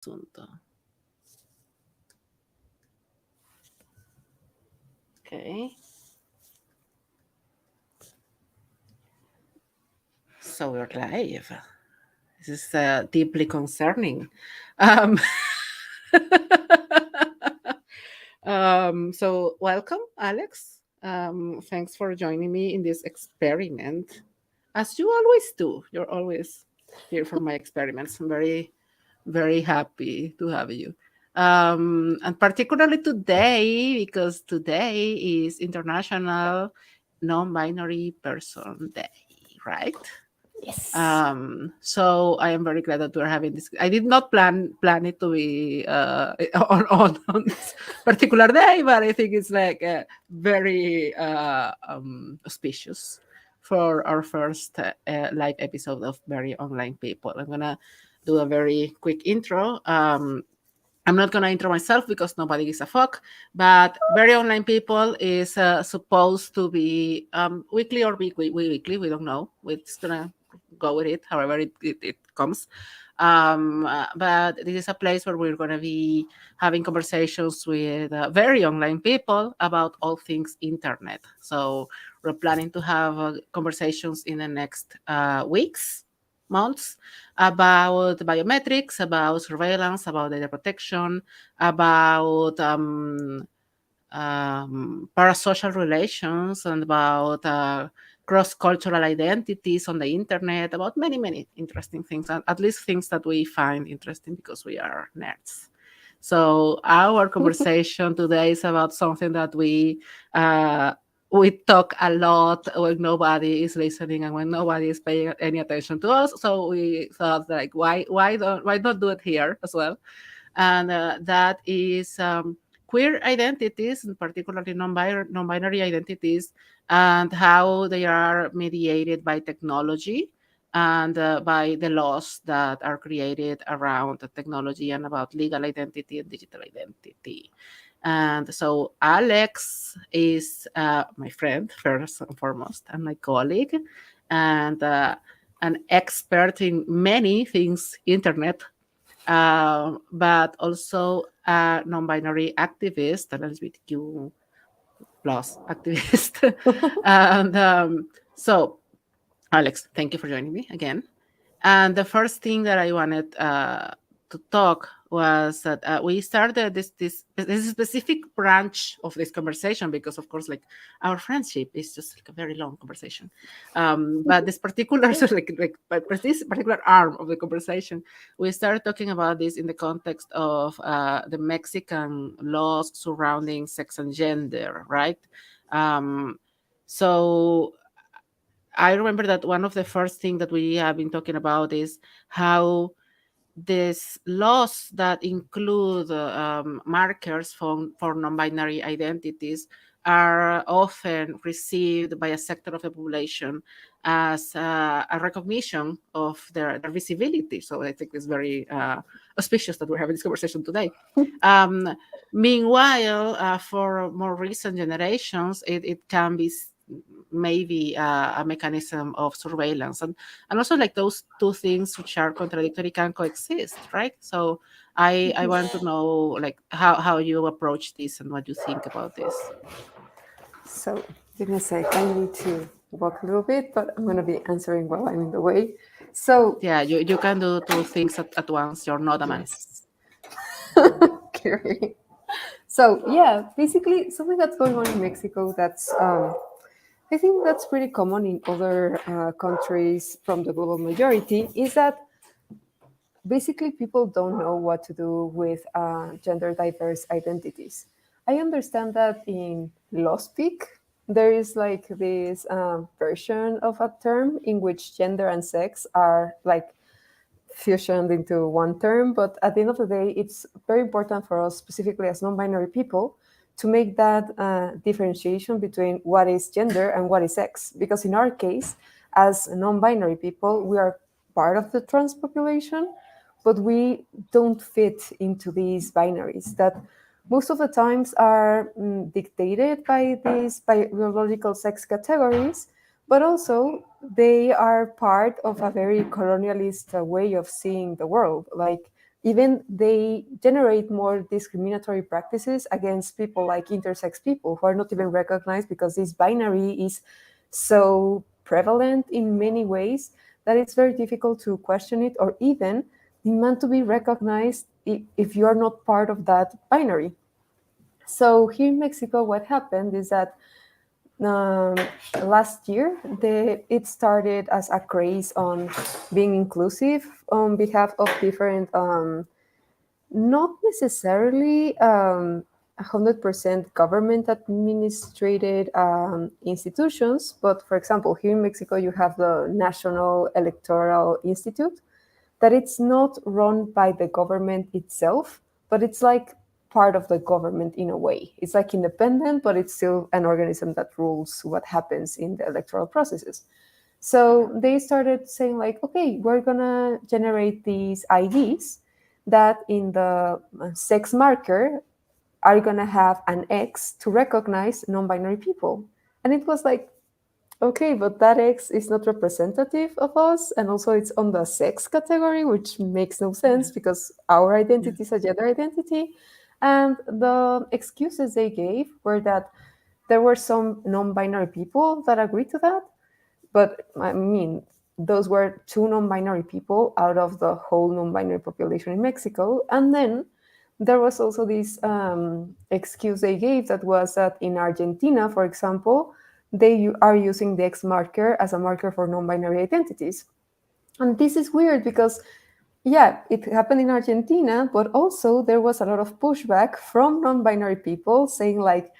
asunto. Okay. So we're live. This is deeply concerning. Um, so welcome, Alex. Thanks for joining me in this experiment. As you always do, you're always here for my experiments. I'm very, very happy to have you. And particularly today, because today is International Non-Binary Person Day, right? Yes. So I am very glad that we're having this. I did not plan it to be on this particular day, but I think it's like very auspicious for our first live episode of Very Online People. I'm gonna do a very quick intro. I'm not gonna intro myself because nobody gives a fuck. But Very Online People is supposed to be weekly or weekly. We don't know. We're just gonna go with it, however it comes. But this is a place where we're gonna be having conversations with very online people about all things internet. So we're planning to have conversations in the next weeks, months, about biometrics, about surveillance, about data protection, about parasocial relations, and about cross-cultural identities on the internet, about many, many interesting things, at least things that we find interesting because we are nerds. So our conversation today is about something that we talk a lot when nobody is listening and when nobody is paying any attention to us. So we thought like, why not do it here as well? And that is queer identities, and particularly non-binary identities, and how they are mediated by technology and by the laws that are created around the technology and about legal identity and digital identity. And so Alex is my friend, first and foremost, and my colleague, and an expert in many things internet, but also a non-binary activist, an LGBTQ plus activist. And so, Alex, thank you for joining me again. And the first thing that I wanted to talk was that we started this specific branch of this conversation because, of course, like our friendship is just like a very long conversation. But this particular so but this particular arm of the conversation, we started talking about this in the context of the Mexican laws surrounding sex and gender, right? Um, so I remember that one of the first things that we have been talking about is how these laws that include markers for non-binary identities are often received by a sector of the population as a recognition of their visibility. So I think it's very auspicious that we're having this conversation today. Um, Meanwhile, for more recent generations, it can be maybe a mechanism of surveillance, and also like those two things which are contradictory can coexist, right? So I want to know like how you approach this and what you think about this. So, give me a sec. I need to walk a little bit, but I'm going to be answering while I'm in the way. So, Yeah, you can do two things at once. You're not a man. yes, clearly. So, yeah, basically, something that's going on in Mexico that's, I think that's pretty common in other countries from the global majority is that basically people don't know what to do with gender diverse identities. I understand that in law speak, there is like this version of a term in which gender and sex are like fusioned into one term, but at the end of the day, it's very important for us, specifically as non binary people, to make that differentiation between what is gender and what is sex. Because in our case, as non binary people, we are part of the trans population, but we don't fit into these binaries that most of the times are dictated by these biological sex categories, but also they are part of a very colonialist way of seeing the world. Like even they generate more discriminatory practices against people like intersex people who are not even recognized because this binary is so prevalent in many ways that it's very difficult to question it or even demand to be recognized if you are not part of that binary. So here in Mexico, what happened is that um, last year it started as a craze on being inclusive on behalf of different not necessarily 100% government administrated institutions, but for example, here in Mexico, you have the National Electoral Institute, that it's not run by the government itself, but it's like part of the government in a way. It's like independent, but it's still an organism that rules what happens in the electoral processes. So they started saying like, okay, we're gonna generate these IDs that in the sex marker are gonna have an X to recognize non-binary people. And it was like, okay, but that X is not representative of us, and also it's on the sex category, which makes no sense Yeah. because our Yeah. identity is a gender identity. And the excuses they gave were that there were some non-binary people that agreed to that, but I mean, those were two non-binary people out of the whole non-binary population in Mexico. And then there was also this excuse they gave that was that in Argentina, for example, they are using the X marker as a marker for non-binary identities. And this is weird because, yeah, it happened in Argentina, but also there was a lot of pushback from non-binary people saying like,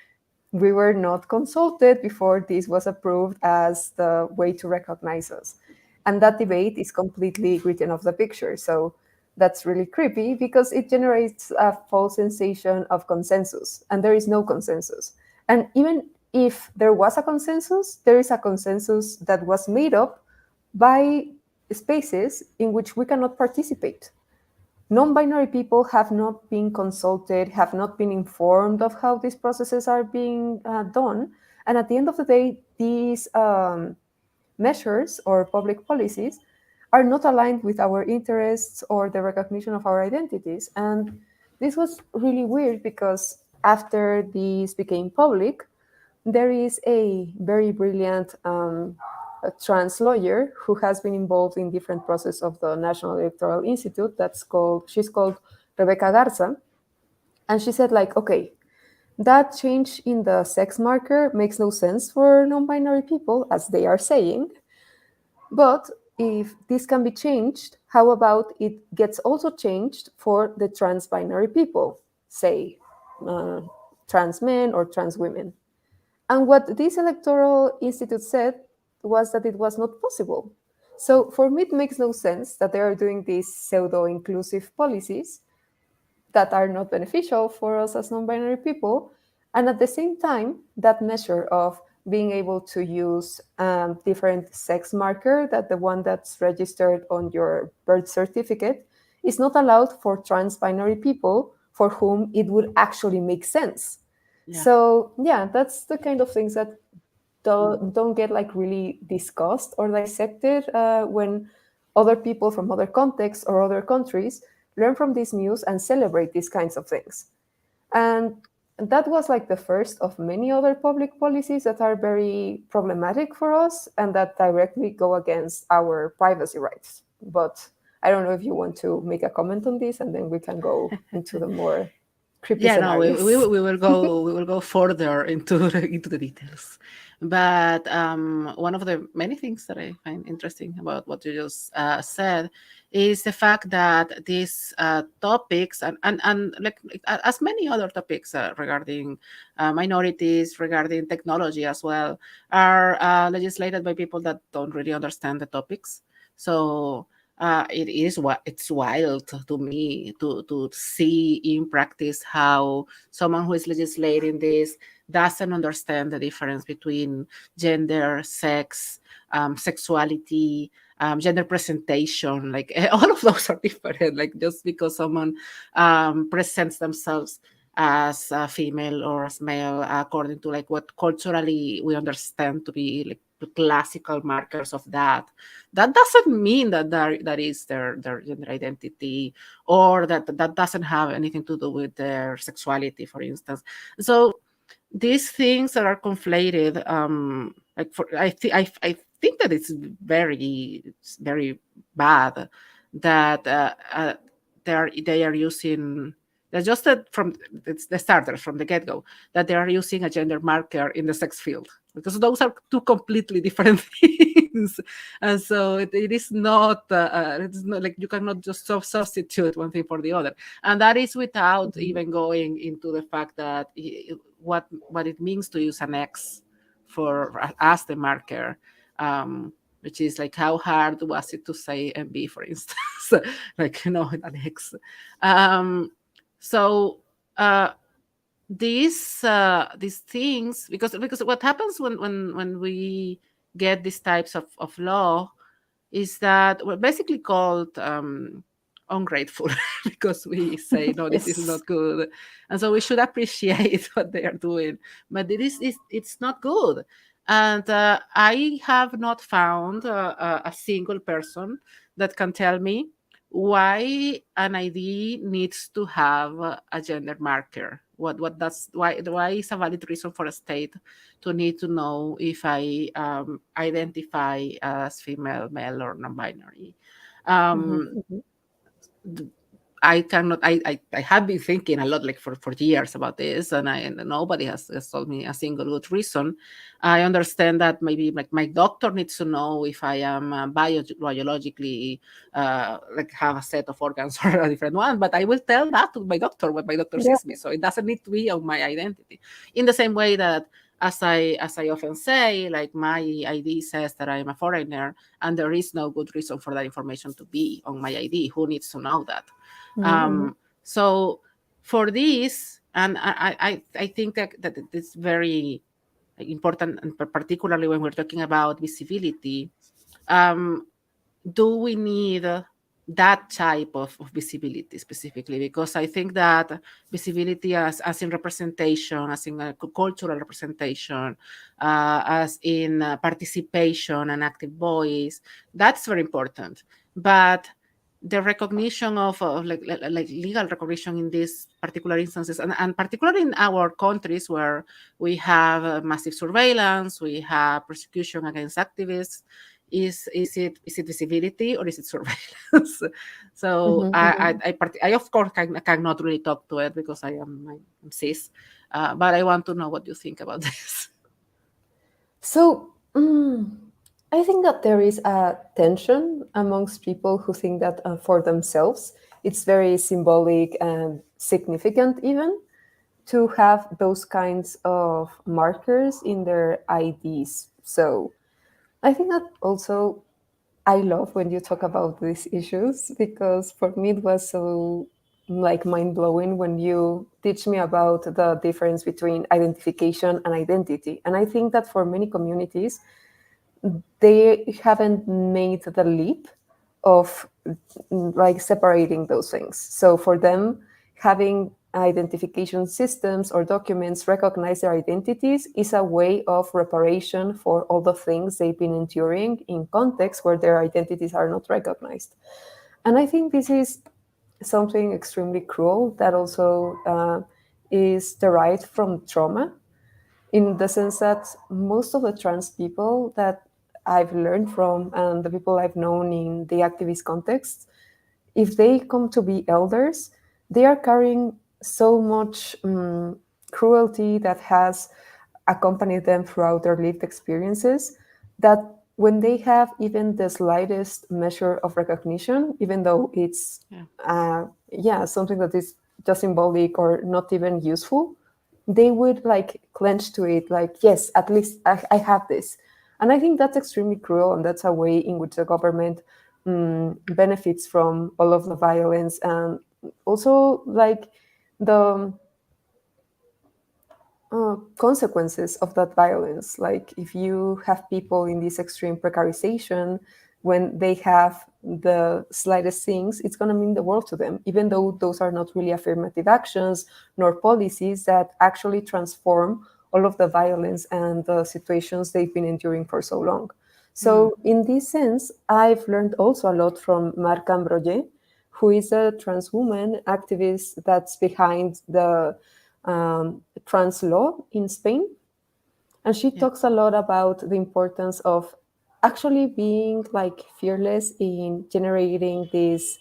we were not consulted before this was approved as the way to recognize us. And that debate is completely written off the picture. So that's really creepy because it generates a false sensation of consensus, and there is no consensus. And even if there was a consensus, there is a consensus that was made up by spaces in which we cannot participate. Non-binary people have not been consulted, have not been informed of how these processes are being done. And at the end of the day, these measures or public policies are not aligned with our interests or the recognition of our identities. And this was really weird because after this became public, there is a very brilliant a trans lawyer who has been involved in different processes of the National Electoral Institute. She's called Rebecca Garza. And she said like, okay, that change in the sex marker makes no sense for non-binary people, as they are saying. But if this can be changed, how about it gets also changed for the trans binary people, say uh, trans men or trans women? And what this electoral institute said was that it was not possible. So for me, it makes no sense that they are doing these pseudo inclusive policies that are not beneficial for us as non binary people. And at the same time, that measure of being able to use different sex marker that the one that's registered on your birth certificate is not allowed for trans binary people for whom it would actually make sense. Yeah. So yeah, that's the kind of things that don't get like really discussed or dissected when other people from other contexts or other countries learn from this news and celebrate these kinds of things. And that was like the first of many other public policies that are very problematic for us and that directly go against our privacy rights. But I don't know if you want to make a comment on this, and then we can go into the more creepy Yeah, no, scenarios. we will go further into into the details. But one of the many things that I find interesting about what you just said is the fact that these topics and as many other topics regarding minorities, regarding technology as well, are legislated by people that don't really understand the topics. So it's wild to me to see in practice how someone who is legislating this doesn't understand the difference between gender, sex, sexuality, gender presentation. Like all of those are different. Like just because someone presents themselves as a female or as male according to like what culturally we understand to be like classical markers of that. That doesn't mean that that is their gender identity, or that doesn't have anything to do with their sexuality, for instance. So these things that are conflated, like for I think that it's very bad that they are using. That's just that from it's the starters from the get go, that they are using a gender marker in the sex field, because those are two completely different things. And so it's not like you cannot just substitute one thing for the other. And that is without even going into the fact that what it means to use an X for as the marker, which is like how hard was it to say MB, for instance, like an X. Um, so uh, these things, because what happens when we get these types of law is that we're basically called ungrateful because we say no, this is Yes. not good, and so we should appreciate what they are doing, but it's not good. And I have not found a single person that can tell me why an ID needs to have a gender marker. What that's why is a valid reason for a state to need to know if I identify as female, male, or non-binary. Mhm, Um, mhm. I cannot. I have been thinking a lot, like for years about this, and nobody has told me a single good reason. I understand that maybe like my doctor needs to know if I am biologically like have a set of organs or a different one, but I will tell that to my doctor when my doctor Yeah. sees me, so it doesn't need to be on my identity. In the same way that as I often say, like my ID says that I'm a foreigner, and there is no good reason for that information to be on my ID. Who needs to know that? Mhm, So for this, and I think that it's very important, and particularly when we're talking about visibility, um, do we need that type of visibility specifically? Because I think that visibility as in representation, as in cultural representation, as in participation and active voice, that's very important. But the recognition of like legal recognition in these particular instances, and particularly in our countries where we have massive surveillance, we have persecution against activists, is it visibility or is it surveillance? So mhm, mhm. I of course cannot really talk to it because I'm cis, but I want to know what you think about this. So, I think that there is a tension amongst people who think that for themselves it's very symbolic and significant, even to have those kinds of markers in their IDs. So, I think that also I love when you talk about these issues because for me it was so like mind blowing when you teach me about the difference between identification and identity. And I think that for many communities, they haven't made the leap of like separating those things. So for them, having identification systems or documents recognize their identities is a way of reparation for all the things they've been enduring in contexts where their identities are not recognized. And I think this is something extremely cruel that also is derived from trauma, in the sense that most of the trans people that I've learned from and the people I've known in the activist context, if they come to be elders, they are carrying so much cruelty that has accompanied them throughout their lived experiences that when they have even the slightest measure of recognition, even though it's Yeah. something that is just symbolic or not even useful, they would like clench to it, like, yes, at least I have this. And I think that's extremely cruel, and that's a way in which the government benefits from all of the violence, and also like the consequences of that violence. Like if you have people in this extreme precarization, when they have the slightest things, it's going to mean the world to them, even though those are not really affirmative actions nor policies that actually transform all of the violence and the situations they've been enduring for so long. So in this sense, I've learned also a lot from Marc Ambroye, who is a trans woman activist that's behind the trans law in Spain. And she Yeah. talks a lot about the importance of actually being like fearless in generating this,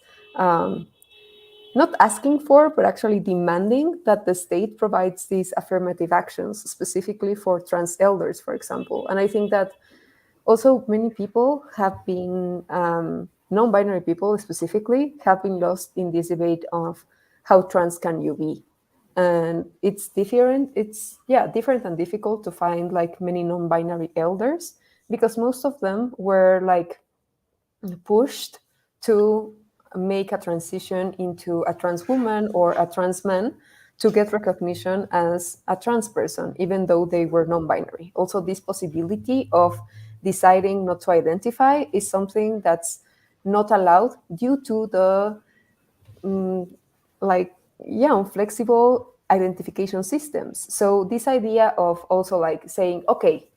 not asking for, but actually demanding that the state provides these affirmative actions specifically for trans elders, for example. And I think that also many people have been, non-binary people specifically, have been lost in this debate of how trans can you be. And it's different. It's, yeah, different and difficult to find like many non-binary elders, because most of them were like pushed to make a transition into a trans woman or a trans man to get recognition as a trans person, even though they were non-binary. Also, this possibility of deciding not to identify is something that's not allowed due to the, like, yeah, flexible identification systems. So this idea of also like saying, okay,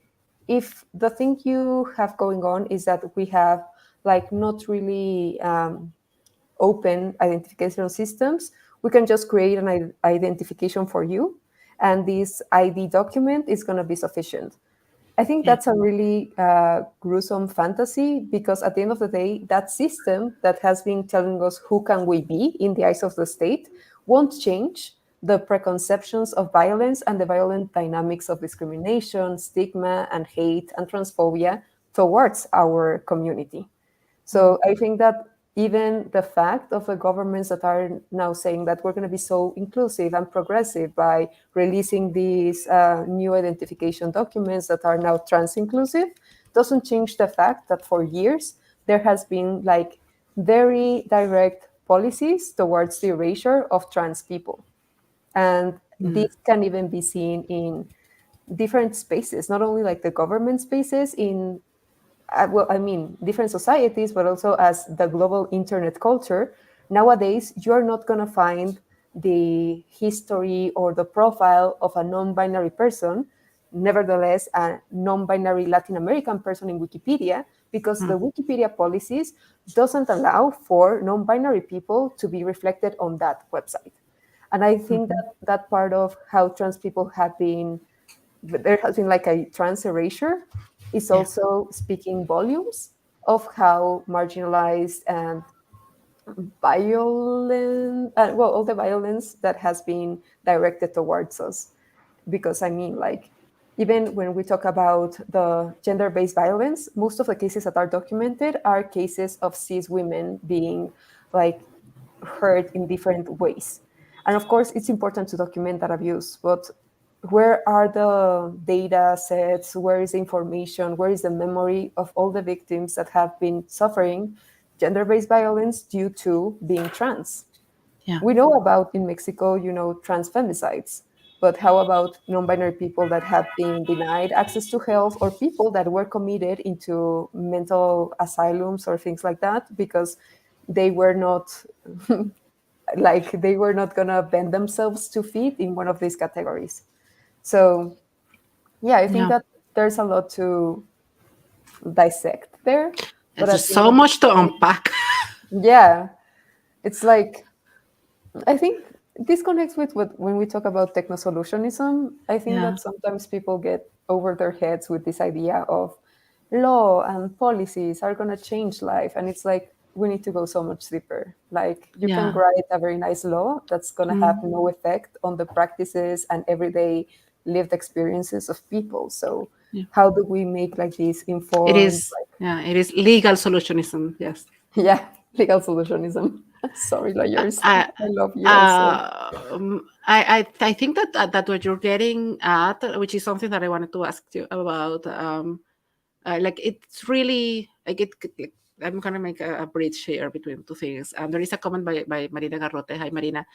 if the thing you have going on is that we have like not really open identification systems, we can just create an identification for you, and this ID document is going to be sufficient. I think Yeah. that's a really gruesome fantasy, because at the end of the day, that system that has been telling us who can we be in the eyes of the state won't change the preconceptions of violence and the violent dynamics of discrimination, stigma, and hate and transphobia towards our community. So I think that even the fact of the governments that are now saying that we're going to be so inclusive and progressive by releasing these new identification documents that are now trans inclusive doesn't change the fact that for years there has been like very direct policies towards the erasure of trans people. And Mm. this can even be seen in different spaces, not only like the government spaces in, well, I mean, different societies, but also as the global internet culture. Nowadays, you're not going to find the history or the profile of a non binary person, nevertheless, a non binary Latin American person in Wikipedia, because the Wikipedia policies doesn't allow for non binary people to be reflected on that website. And I think that that part of how trans people have been, there has been like a trans erasure, is Yeah. also speaking volumes of how marginalized and violent, well, all the violence that has been directed towards us. Because I mean, like, even when we talk about the gender-based violence, most of the cases that are documented are cases of cis women being like hurt in different ways. And of course, it's important to document that abuse, but where are the data sets? Where is the information? Where is the memory of all the victims that have been suffering gender-based violence due to being trans? Yeah. We know about in Mexico, trans femicides, but how about non-binary people that have been denied access to health, or people that were committed into mental asylums or things like that because they were not like they were not gonna bend themselves to fit in one of these categories. So yeah, I think Yeah. that there's a lot to dissect there, but There's at the end so of the much to day, unpack. yeah, it's like, I think this connects with what when we talk about techno solutionism. I think Yeah. that sometimes people get over their heads with this idea of law and policies are going to change life, and it's like we need to go so much deeper. Like, you can Yeah. write a very nice law that's going to have no effect on the practices and everyday lived experiences of people. So Yeah. how do we make like this It informed, is. Yeah. It is legal solutionism. Yes. yeah, legal solutionism? Sorry, lawyers. I, I love you also. I think that what you're getting at, which is something that I wanted to ask you about, like it's really like like, I'm gonna make a bridge here between two things. There is a comment by Marina Garrote, hi Marina,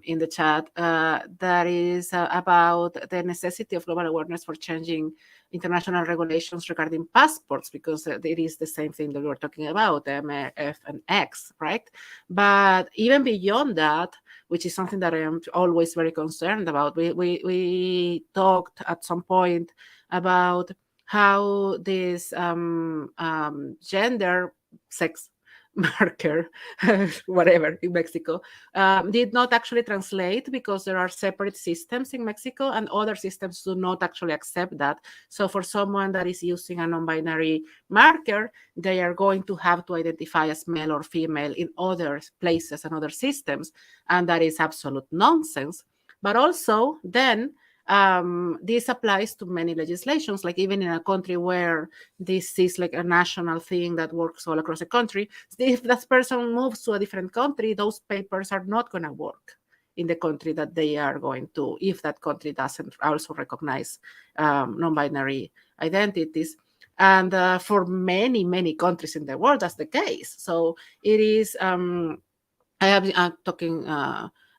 in the chat, that is about the necessity of global awareness for changing international regulations regarding passports, because it is the same thing that we were talking about, M, F, and X, right? But even beyond that, which is something that I am always very concerned about. We talked at some point about how this gender sex marker, whatever, in Mexico, did not actually translate because there are separate systems in Mexico and other systems do not actually accept that. So for someone that is using a non-binary marker, they are going to have to identify as male or female in other places and other systems. And that is absolute nonsense. But also then this applies to many legislations, like even in a country where this is like a national thing that works all across the country. If that person moves to a different country, those papers are not going to work in the country that they are going to, if that country doesn't also recognize non-binary identities. And for many, many countries in the world, that's the case. So it is, I have been talking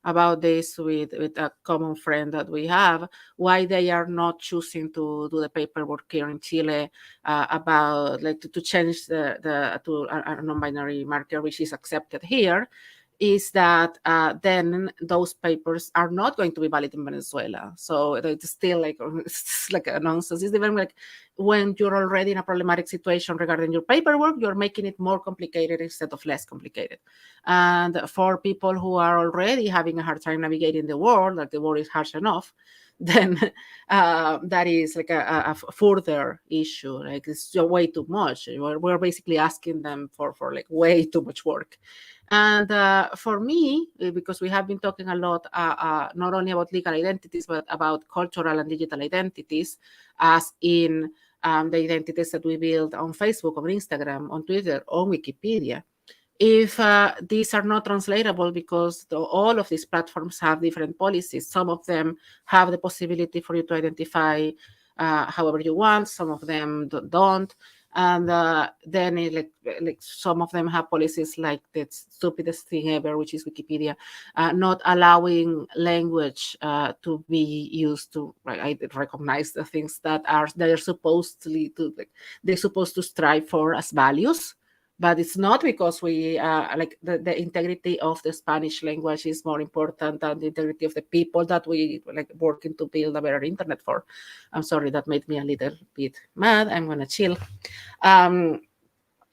about this with a common friend that we have, why they are not choosing to do the paperwork here in Chile about like to change the to a non-binary marker, which is accepted here, is that then those papers are not going to be valid in Venezuela. So it's still like it's like a nonsense. It's even like when you're already in a problematic situation regarding your paperwork, you're making it more complicated instead of less complicated. And for people who are already having a hard time navigating the world, like the world is harsh enough, then that is like a further issue. Like it's just way too much. We're basically asking them for like way too much work. And for me, because we have been talking a lot, not only about legal identities, but about cultural and digital identities, as in the identities that we build on Facebook, on Instagram, on Twitter, on Wikipedia. If these are not translatable because all of these platforms have different policies, some of them have the possibility for you to identify however you want, some of them don't. And then like some of them have policies like the stupidest thing ever, which is Wikipedia, not allowing language to be used to recognize the things that they're supposedly to like they're supposed to strive for as values. But it's not because we like the integrity of the Spanish language is more important than the integrity of the people that we like working to build a better internet for. I'm sorry, that made me a little bit mad. I'm gonna chill. Um,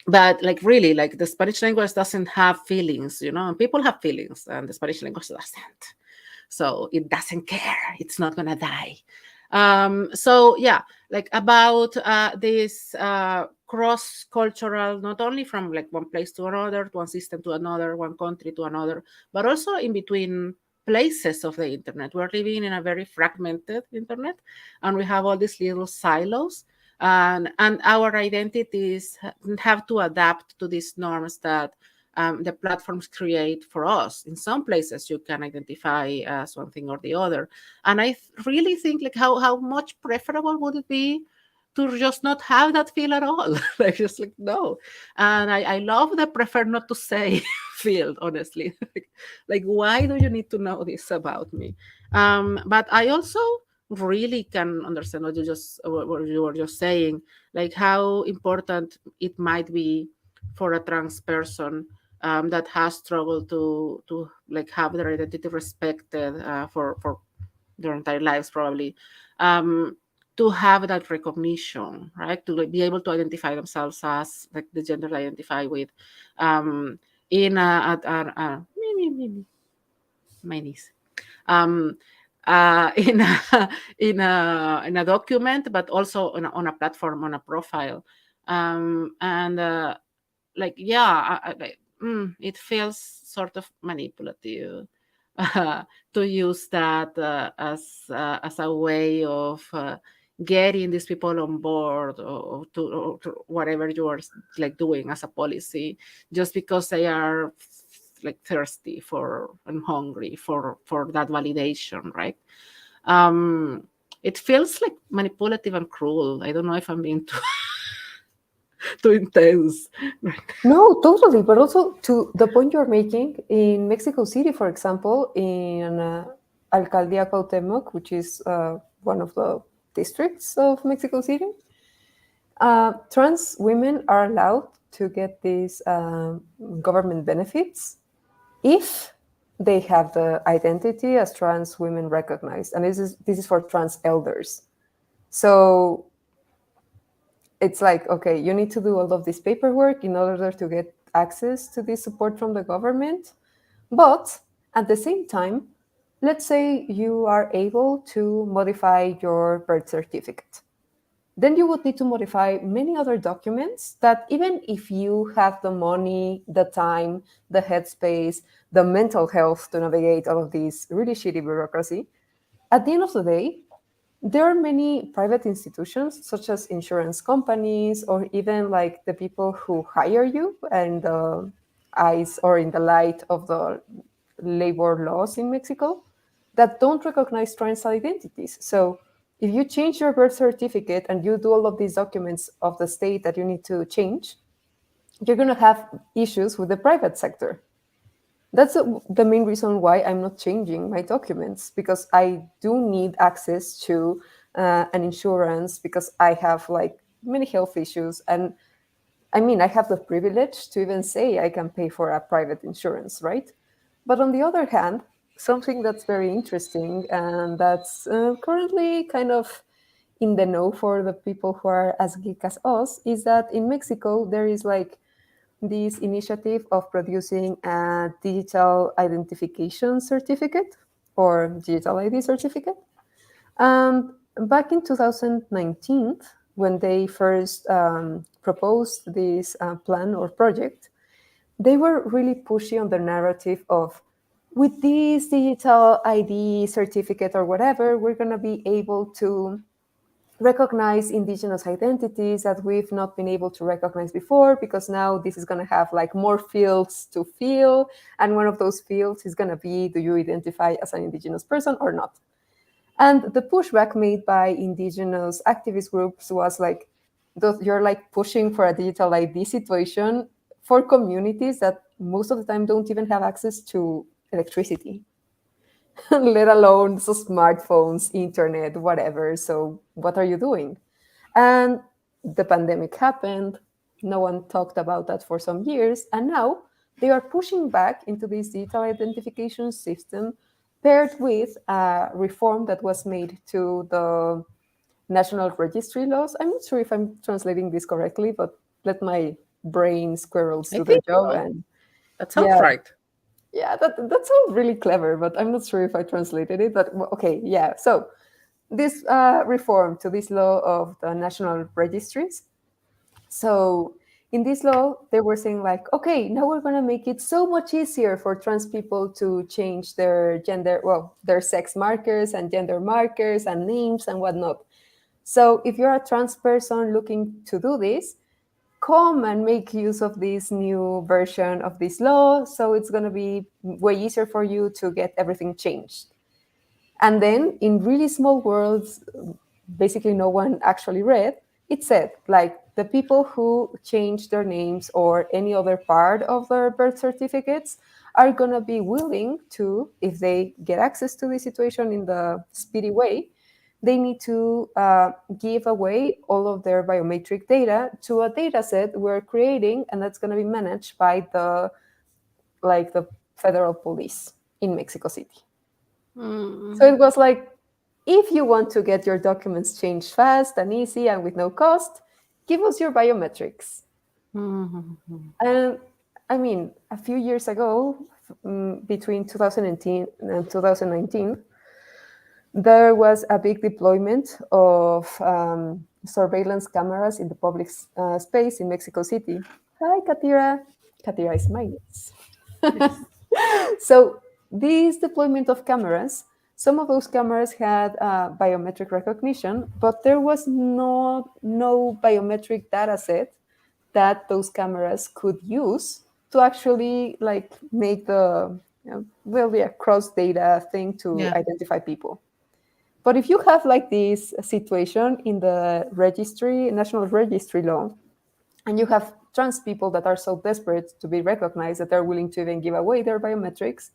but like really, like the Spanish language doesn't have feelings, and people have feelings, and the Spanish language doesn't. So it doesn't care. It's not gonna die. So yeah, like about this cross-cultural, not only from like one place to another, one system to another, one country to another, but also in between places of the internet. We're living in a very fragmented internet, and we have all these little silos. And our identities have to adapt to these norms that the platforms create for us. In some places, you can identify as one thing or the other. And I really think like how much preferable would it be to just not have that feel at all? Like just like no. And I love the prefer not to say field, honestly. Like why do you need to know this about me? But I also really can understand what you were just saying, like how important it might be for a trans person that has struggled to like have their identity respected for their entire lives probably, to have that recognition, right? To like, be able to identify themselves as like the gender they identify with, in my niece, um, in a document, but also on a platform, on a profile, and like yeah, it feels sort of manipulative to use that as a way of getting these people on board, or to whatever you are like doing as a policy, just because they are like thirsty for and hungry for that validation, right? It feels like manipulative and cruel. I don't know if I'm being too too intense. No, totally. But also to the point you're making, in Mexico City, for example, in Alcaldía Cuauhtémoc, which is one of the districts of Mexico City, trans women are allowed to get these government benefits if they have the identity as trans women recognized, and this is for trans elders. So it's like, okay, you need to do all of this paperwork in order to get access to this support from the government. But at the same time, let's say you are able to modify your birth certificate. Then you would need to modify many other documents that, even if you have the money, the time, the headspace, the mental health to navigate all of this really shitty bureaucracy, at the end of the day, there are many private institutions, such as insurance companies, or even like the people who hire you and the eyes or in the light of the labor laws in Mexico, that don't recognize trans identities. So if you change your birth certificate and you do all of these documents of the state that you need to change, you're going to have issues with the private sector. That's the main reason why I'm not changing my documents, because I do need access to an insurance, because I have like many health issues. And I mean, I have the privilege to even say I can pay for a private insurance, right? But on the other hand, something that's very interesting and that's currently kind of in the know for the people who are as geek as us is that in Mexico, there is like this initiative of producing a digital identification certificate or digital ID certificate. And back in 2019, when they first proposed this plan or project, they were really pushy on the narrative of, with this digital ID certificate or whatever, we're going to be able to recognize indigenous identities that we've not been able to recognize before, because now this is going to have like more fields to fill, and one of those fields is going to be, do you identify as an indigenous person or not? And the pushback made by indigenous activist groups was like, you're like pushing for a digital ID situation for communities that most of the time don't even have access to electricity, let alone so smartphones, internet, whatever. So what are you doing? And the pandemic happened. No one talked about that for some years. And now they are pushing back into this digital identification system paired with a reform that was made to the national registry laws. I'm not sure if I'm translating this correctly, but let my brain squirrels I do their think job. so. And That sounds yeah, right. yeah, that sounds really clever, but I'm not sure if I translated it. But okay, yeah. So this reform to this law of the national registries. So in this law, they were saying like, okay, now we're going to make it so much easier for trans people to change their gender, well, their sex markers and gender markers and names and whatnot. So if you're a trans person looking to do this, come and make use of this new version of this law. So it's going to be way easier for you to get everything changed. And then in really small words, basically no one actually read, it said like the people who change their names or any other part of their birth certificates are going to be willing to, if they get access to the situation in the speedy way, they need to give away all of their biometric data to a data set we're creating, and that's going to be managed by the federal police in Mexico City. So Mm. it was like, if you want to get your documents changed fast and easy and with no cost, give us your biometrics. Mhm. And I mean, a few years ago, between 2018 and 2019, there was a big deployment of surveillance cameras in the public space in Mexico City. Hi, Katira. Katira is my niece. Yes. So this deployment of cameras, some of those cameras had biometric recognition, but there was no biometric data set that those cameras could use to actually like make the well, yeah, cross data thing to Yeah. identify people. But if you have like this situation in the registry, national registry law, and you have trans people that are so desperate to be recognized that they're willing to even give away their biometrics,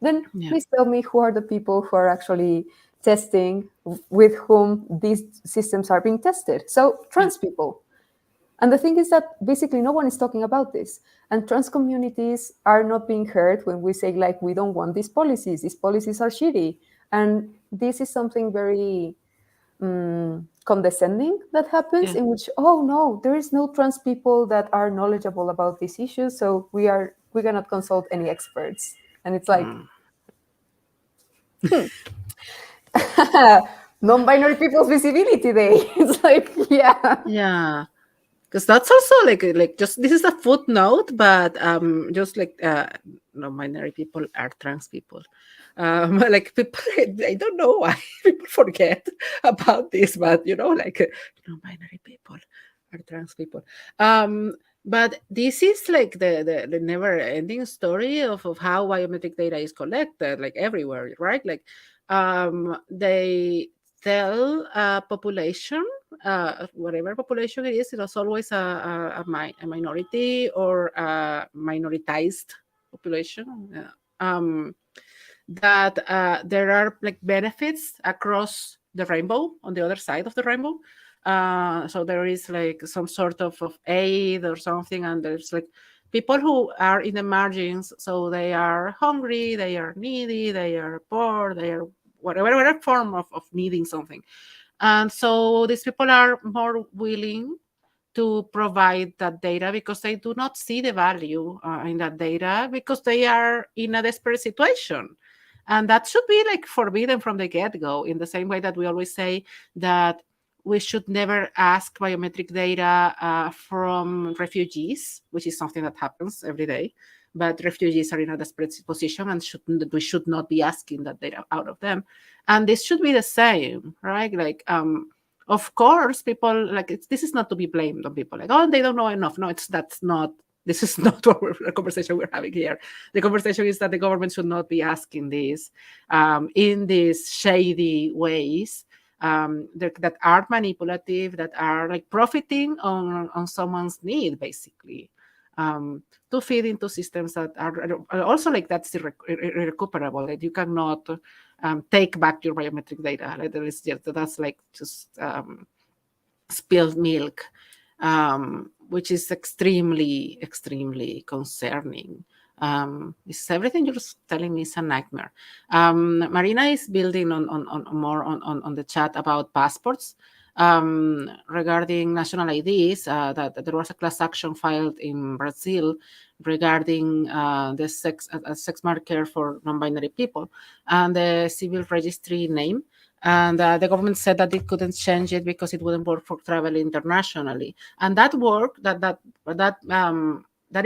then Yeah. please tell me who are the people who are actually testing, with whom these systems are being tested. So Yeah. trans people. And the thing is that basically no one is talking about this. And trans communities are not being heard when we say, like, we don't want these policies. These policies are shitty. And this is something very condescending that happens, Yeah. in which, oh no, there is no trans people that are knowledgeable about these issues. So we cannot consult any experts. And it's like, Mm. non-binary people's visibility day. It's like, yeah. Yeah. Because that's also like just this is a footnote, but just like non-binary people are trans people. Like people, I don't know why people forget about this, but like non-binary people are trans people. Um, but this is like the never-ending story of how biometric data is collected, like everywhere, right? Like they tell population, whatever population it is, it was always a minority or a minoritized population. That there are like benefits across the rainbow on the other side of the rainbow. So there is like some sort of aid or something, and there's like people who are in the margins, so they are hungry, they are needy, they are poor, they are whatever form of needing something. And so these people are more willing to provide that data because they do not see the value in that data because they are in a desperate situation. And that should be like forbidden from the get-go, in the same way that we always say that we should never ask biometric data from refugees, which is something that happens every day. But refugees are in a desperate position, and we should not be asking that data out of them. And this should be the same, right? Like of course people like this is not to be blamed on people like, oh, they don't know enough. No, that's not, this is not what the conversation we're having here. The conversation is that the government should not be asking this in these shady ways that are manipulative, that are like profiting on someone's need, basically, to feed into systems that are also like that's irrecuperable, that you cannot take back your biometric data. Like there is just that's like just spilled milk, which is extremely concerning. This is everything you're telling me is a nightmare. Marina is building on more on the chat about passports. Regarding national IDs, that there was a class action filed in Brazil regarding the sex marker for non-binary people and the civil registry name. And the government said that it couldn't change it because it wouldn't work for travel internationally. And that work that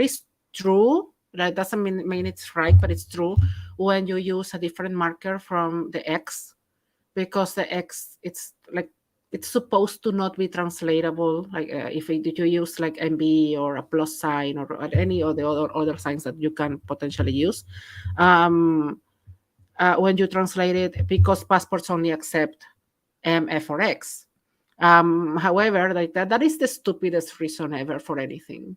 is true. That doesn't mean it's right, but it's true when you use a different marker from the X, because the X it's supposed to not be translatable. Like if you use like MB or a plus sign or any of the other signs that you can potentially use. When you translate it, because passports only accept M, F, or X. However, like that is the stupidest reason ever for anything.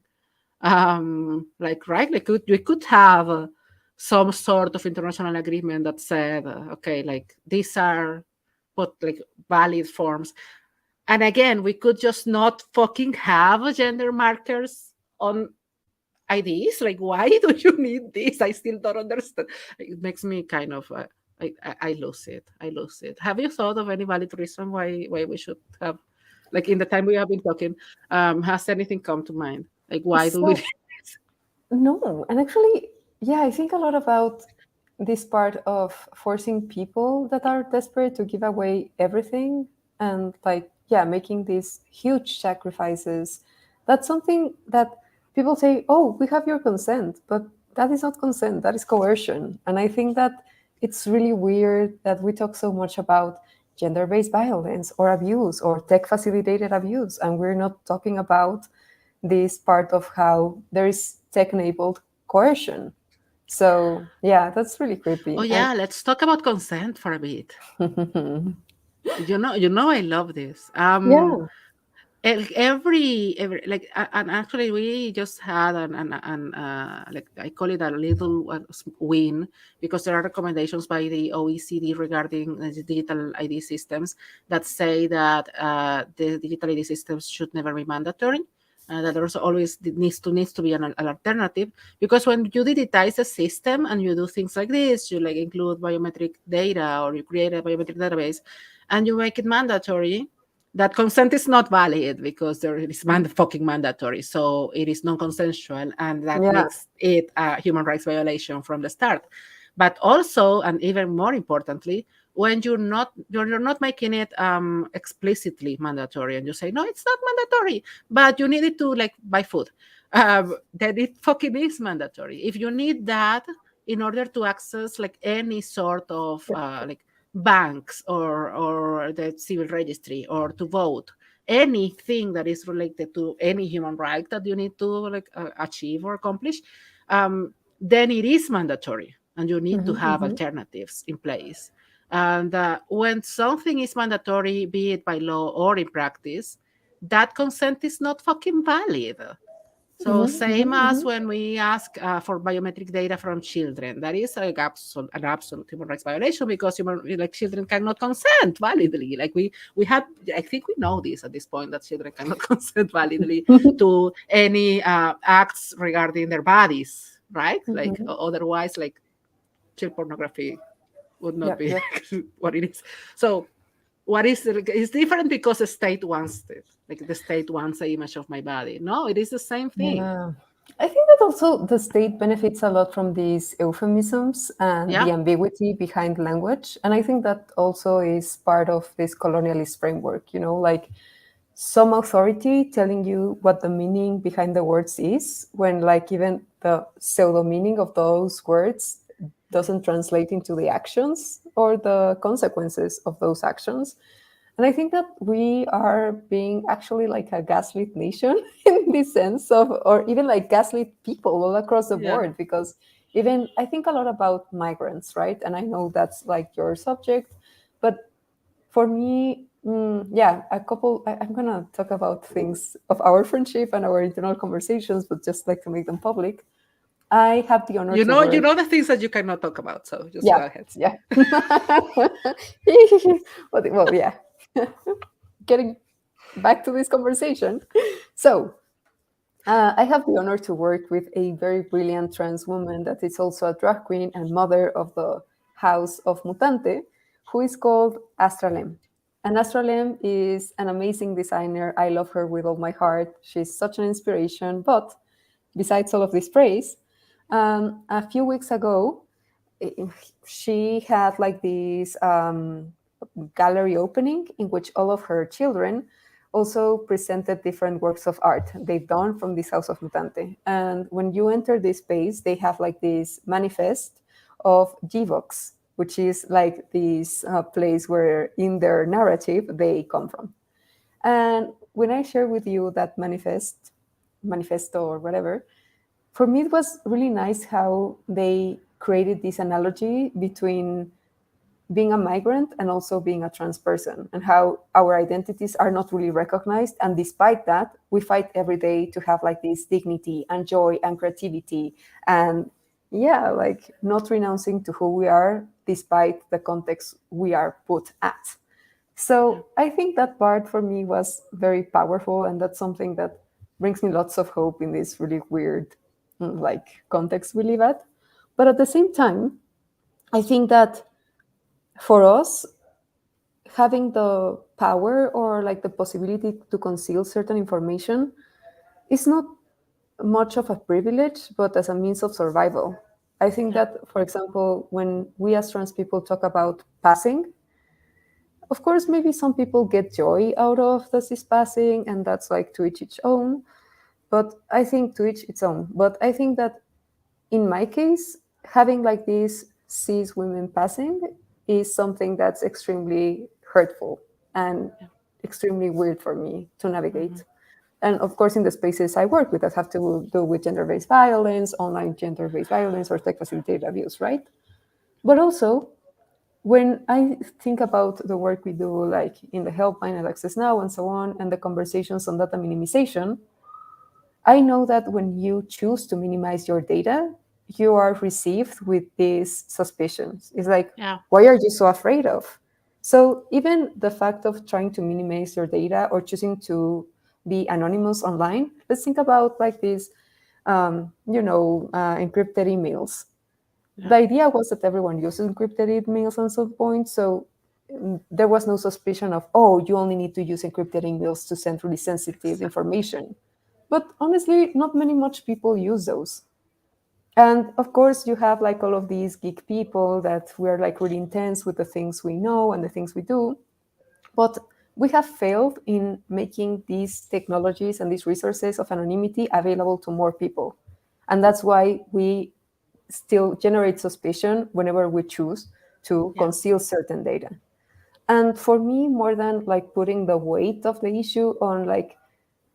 Like, right, like we could have some sort of international agreement that said, okay, like these are what like valid forms. And again, we could just not fucking have gender markers on IDs. Like, why do you need this? I still don't understand. It makes me kind of I lose it. I lose it. Have you thought of any valid reason why we should have, like, in the time we have been talking, has anything come to mind? Like, why do we So need this? no, and actually, yeah, I think a lot about this part of forcing people that are desperate to give away everything and, like, yeah, making these huge sacrifices. That's something that people say, oh, we have your consent, but that is not consent, that is coercion. And I think that it's really weird that we talk so much about gender-based violence or abuse or tech facilitated abuse, and we're not talking about this part of how there is tech-enabled coercion. So yeah, that's really Oh creepy. And yeah, let's talk about consent for a bit. I love this. yeah, Every like and actually we just had like I call it a little win, because there are recommendations by the OECD regarding the digital ID systems that say that the digital ID systems should never be mandatory. that there's always needs to be an alternative, because when you digitize a system and you do things like this, you like include biometric data or you create a biometric database and you make it mandatory, that consent is not valid because there is fucking mandatory, so it is non-consensual, and that Yeah. makes it a human rights violation from the start. But also, and even more importantly, when you're not making it explicitly mandatory, and you say no, it's not mandatory, but you need it to like buy food, then it fucking is mandatory. If you need that in order to access like any sort of like banks or the civil registry or to vote, anything that is related to any human right that you need to like achieve or accomplish, then it is mandatory and you need to Hmm. have Hmm. alternatives in place. And when something is mandatory, be it by law or in practice, that consent is not fucking valid. So Hmm. same Hmm. as Hmm. when we ask for biometric data from children, that is an absolute human rights violation, because like children cannot consent validly. Like we have, I think we know this at this point, that children cannot consent validly to any acts regarding their bodies, right? Like Hmm. otherwise, like child pornography would not Yep, be yep. what it is. So what is it's different because the state wants it, like the state wants the image of my body. No, it is the same thing. Yeah. I think that also the state benefits a lot from these euphemisms and Yeah, the ambiguity behind language. And I think that also is part of this colonialist framework, like some authority telling you what the meaning behind the words is, when like even the pseudo meaning of those words doesn't translate into the actions or the consequences of those actions. And I think that we are being actually like a gaslit nation in this sense of, or even like gaslit people all across the yeah. board, because even I think a lot about migrants, right? And I know that's like your subject, but for me, yeah, I'm gonna talk about things of our friendship and our internal conversations, but just like to make them public. I have the honor You to know, you work. know the things that you cannot talk about, so just Yeah, go ahead. yeah. Well, yeah. Getting back to this conversation. So, I have the honor to work with a very brilliant trans woman that is also a drag queen and mother of the House of Mutante, who is called Astralem. And Astralem is an amazing designer. I love her with all my heart. She's such an inspiration. But besides all of this praise, a few weeks ago, she had like this gallery opening in which all of her children also presented different works of art they've done from this House of Mutante. And when you enter this space, they have like this manifest of Givox, which is like this place where in their narrative they come from. And when I share with you that manifesto or whatever, for me it was really nice how they created this analogy between being a migrant and also being a trans person, and how our identities are not really recognized, and despite that we fight every day to have like this dignity and joy and creativity, and yeah, like not renouncing to who we are despite the context we are put at. Yeah. So I think that part for me was very powerful, and that's something that brings me lots of hope in this really weird like context we live at. But at the same time, I think that for us, having the power or like the possibility to conceal certain information is not much of a privilege, but as a means of survival. I think Yeah. that, for example, when we as trans people talk about passing, of course, maybe some people get joy out of the cis passing, and that's like to each its own. But I think to each its own. But I think that in my case, having like these cis women passing is something that's extremely hurtful and Yeah. extremely weird for me to Hmm. navigate. And of course, in the spaces I work with, that have to do with gender based violence, online gender based violence, or tech facilitated abuse, right? But also, when I think about the work we do, like in the helpline and Access Now and so on, and the conversations on data minimization, I know that when you choose to minimize your data, you are received with these suspicions. It's like, Yeah. why are you so afraid of? So even the fact of trying to minimize your data or choosing to be anonymous online let's think about like these, encrypted emails. The Yeah. idea was that everyone uses encrypted emails at some point, so there was no suspicion of, oh, you only need to use encrypted emails to send really sensitive Exactly. information. But honestly, not many much people use those. And of course, you have like all of these geek people that we're like really intense with the things we know and the things we do. But we have failed in making these technologies and these resources of anonymity available to more people. And that's why we still generate suspicion whenever we choose to Yeah. conceal certain data. And for me, more than like putting the weight of the issue on like,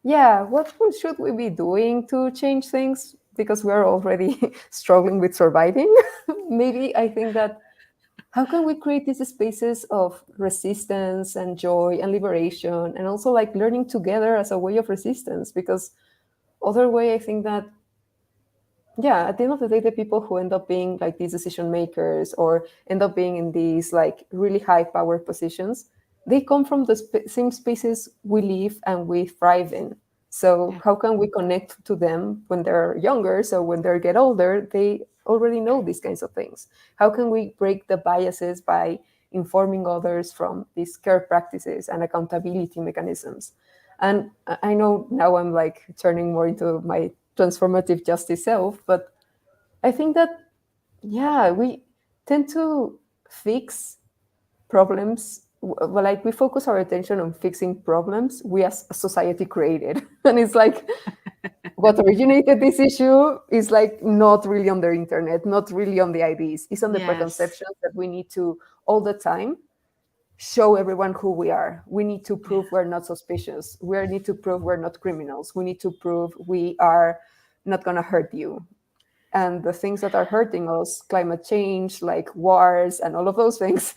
yeah, what should we be doing to change things? Because we're already struggling with surviving. Maybe I think that how can we create these spaces of resistance and joy and liberation and also like learning together as a way of resistance? Because other way, I think that yeah, at the end of the day, the people who end up being like these decision makers or end up being in these like really high power positions, they come from the same spaces we live and we thrive in. So Yeah. how can we connect to them when they're younger? So when they get older, they already know these kinds of things. How can we break the biases by informing others from these care practices and accountability mechanisms? And I know now I'm like turning more into my transformative justice self, but I think that, yeah, we tend to fix problems. Well, like we focus our attention on fixing problems we as a society created. And it's like what originated this issue is like not really on the internet, not really on the IDs. It's on the Yes. preconceptions that we need to all the time show everyone who we are. We need to Yeah. prove we're not suspicious. We need to prove we're not criminals. We need to prove we are not going to hurt you. And the things that are hurting us, climate change, like wars, and all of those things,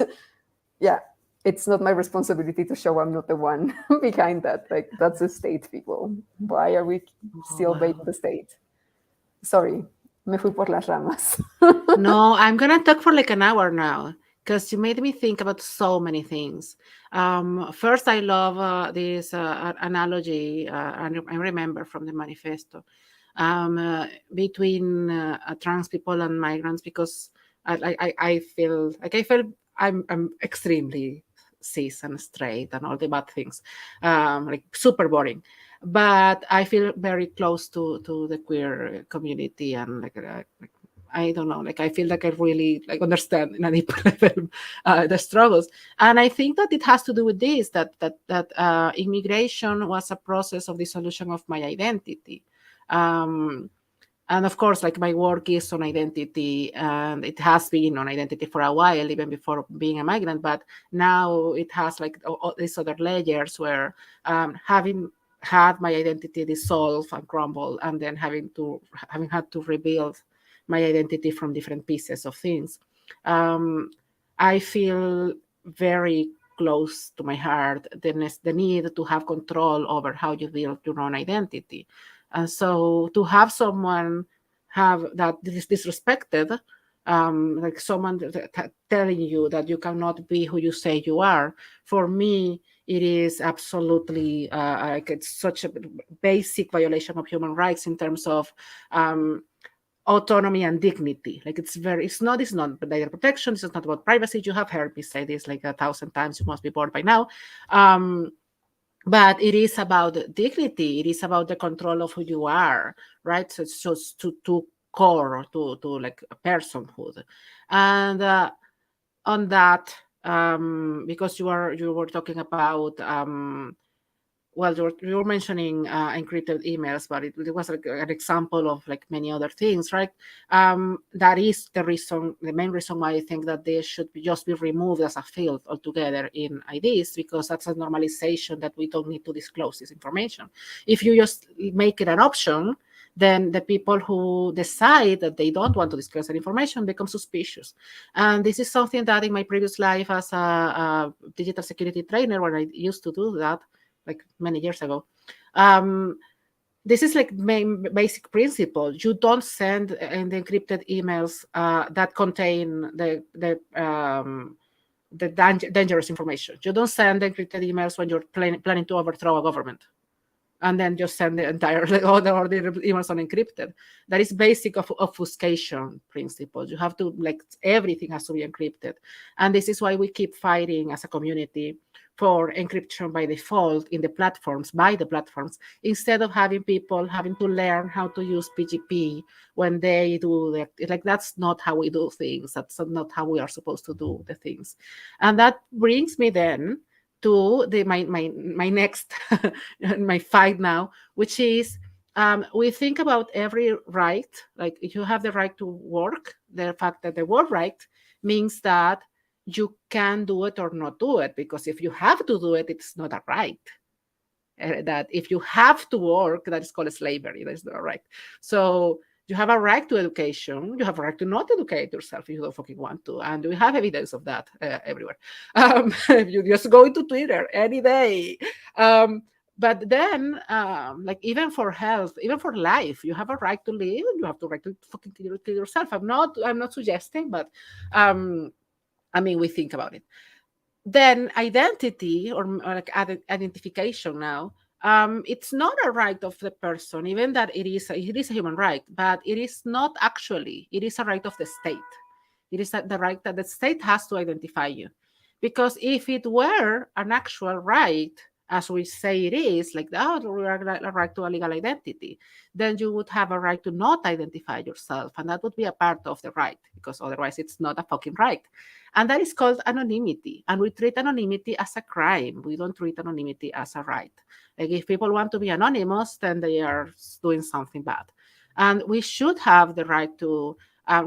yeah, it's not my responsibility to show I'm not the one behind that. Like, that's the state, people. Why are we Oh, still based wow. the state? Sorry, me fui por las ramas. No, I'm gonna talk for like an hour now because you made me think about so many things. First, I love this analogy I remember from the manifesto between trans people and migrants because I feel like I'm extremely cis and straight and all the bad things, like super boring. But I feel very close to the queer community and like I don't know, like I feel like I really like understand in a deeper level the struggles, and I think that it has to do with this that immigration was a process of dissolution of my identity, um, and of course, like my work is on identity, and it has been on identity for a while, even before being a migrant, but now it has like all these other layers where having had my identity dissolve and crumble, and then having had to rebuild my identity from different pieces of things. Um, I feel very close to my heart the need to have control over how you build your own identity. And so to have someone have that disrespected, like someone telling you that you cannot be who you say you are, for me, it is absolutely like it's such a basic violation of human rights in terms of um, autonomy and dignity. Like it's not data protection. It's not about privacy. You have heard me say this like 1,000 times. You must be bored by now. Um, but it is about dignity. It is about the control of who you are, right? So it's just to core to like a personhood, and on that, because you were talking about well, you were mentioning encrypted emails, but it was like an example of like many other things, right? That is the main reason why I think that they should just be removed as a field altogether in IDs, because that's a normalization that we don't need to disclose this information. If you just make it an option, then the people who decide that they don't want to disclose that information become suspicious. And this is something that in my previous life as a digital security trainer, when I used to do that, like many years ago. Um, this is like main basic principle. You don't send in the encrypted emails that contain the dangerous information. You don't send encrypted emails when you're planning to overthrow a government. and then just send the entire all the emails unencrypted. That is basic of obfuscation principle. You have to, like, everything has to be encrypted, and this is why we keep fighting as a community for encryption by default in the platforms, by the platforms, instead of having people having to learn how to use PGP when they do the, like, that's not how we do things. That's not how we are supposed to do the things. And that brings me then to my next my fight now, which is, we think about every right, like if you have the right to work, the fact that the word right means that you can do it or not do it, because if you have to do it, it's not a right. That if you have to work, that is called slavery. That is not a right. So you have a right to education. You have a right to not educate yourself if you don't fucking want to. And we have evidence of that everywhere. You just go into Twitter any day. But then, like, even for health, even for life, you have a right to live. And you have the right to fucking kill yourself. I'm not suggesting, but I mean, we think about it. Then identity, or like identification now, it's not a right of the person, even that it is a human right, but it is not actually. It is a right of the state. It is the right that the state has to identify you. Because if it were an actual right, as we say it is, like, oh, a right to a legal identity, then you would have a right to not identify yourself. And that would be a part of the right, because otherwise it's not a fucking right. And that is called anonymity. And we treat anonymity as a crime. We don't treat anonymity as a right. Like, if people want to be anonymous, then they are doing something bad. And we should have the right to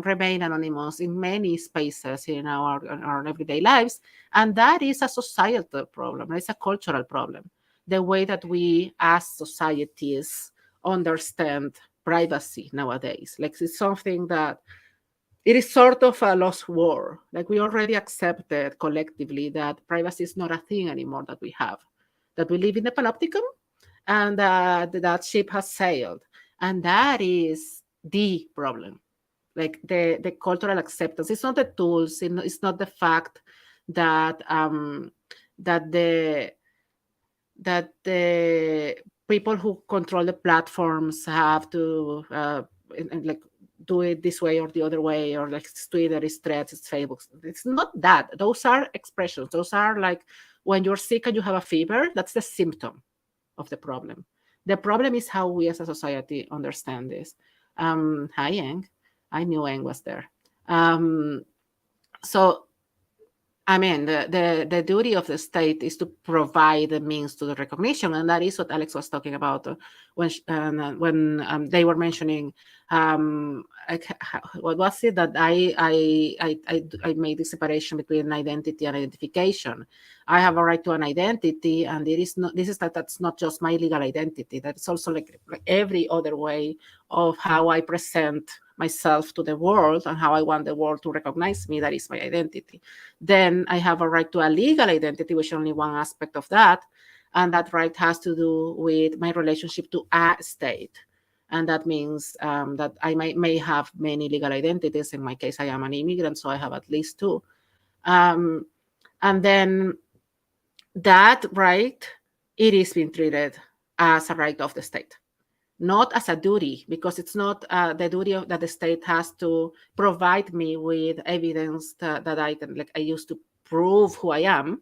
remain anonymous in many spaces in our everyday lives. And that is a societal problem. It's a cultural problem. The way that we as societies understand privacy nowadays. Like, it's something that it is sort of a lost war. Like, we already accepted collectively that privacy is not a thing anymore that we have, that we live in the panopticon, and that ship has sailed. And that is the problem. Like, the cultural acceptance. It's not the tools. It's not the fact that that the that the people who control the platforms have to like, do it this way or the other way, or like, it's Twitter, it's Threads, it's Facebook. It's not that. Those are expressions. Those are like, when you're sick and you have a fever, that's the symptom of the problem. The problem is how we as a society understand this. Hi, Yang. I knew Yang was there. So, I mean, the duty of the state is to provide the means to the recognition, and that is what Alex was talking about when they were mentioning, like, what was it that I made the separation between identity and identification. I have a right to an identity, and it is not. That's not just my legal identity. That's also like every other way of how I present myself to the world and how I want the world to recognize me. That is my identity. Then I have a right to a legal identity, which is only one aspect of that. And that right has to do with my relationship to a state. And that means that I may have many legal identities. In my case, I am an immigrant, so I have at least two. And then that right, it is being treated as a right of the state, not as a duty, because it's not the duty that the state has to provide me with evidence that I can, like, I used to prove who I am,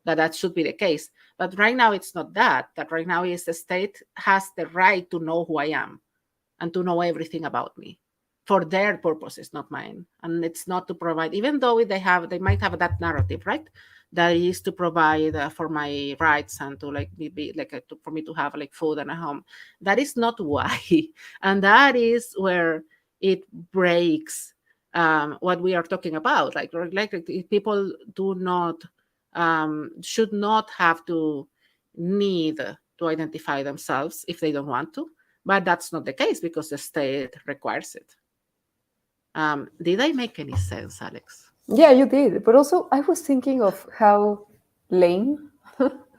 that should be the case. But right now it's not that. That right now is the state has the right to know who I am and to know everything about me for their purposes, not mine. And it's not to provide, even though they might have that narrative, right? That is to provide for my rights and to, like, be like for me to have, like, food and a home. That is not why, and that is where it breaks what we are talking about. Like people do not should not have to need to identify themselves if they don't want to, but that's not the case because the state requires it. Did I make any sense, Alex? Yeah, you did. But also, I was thinking of how lame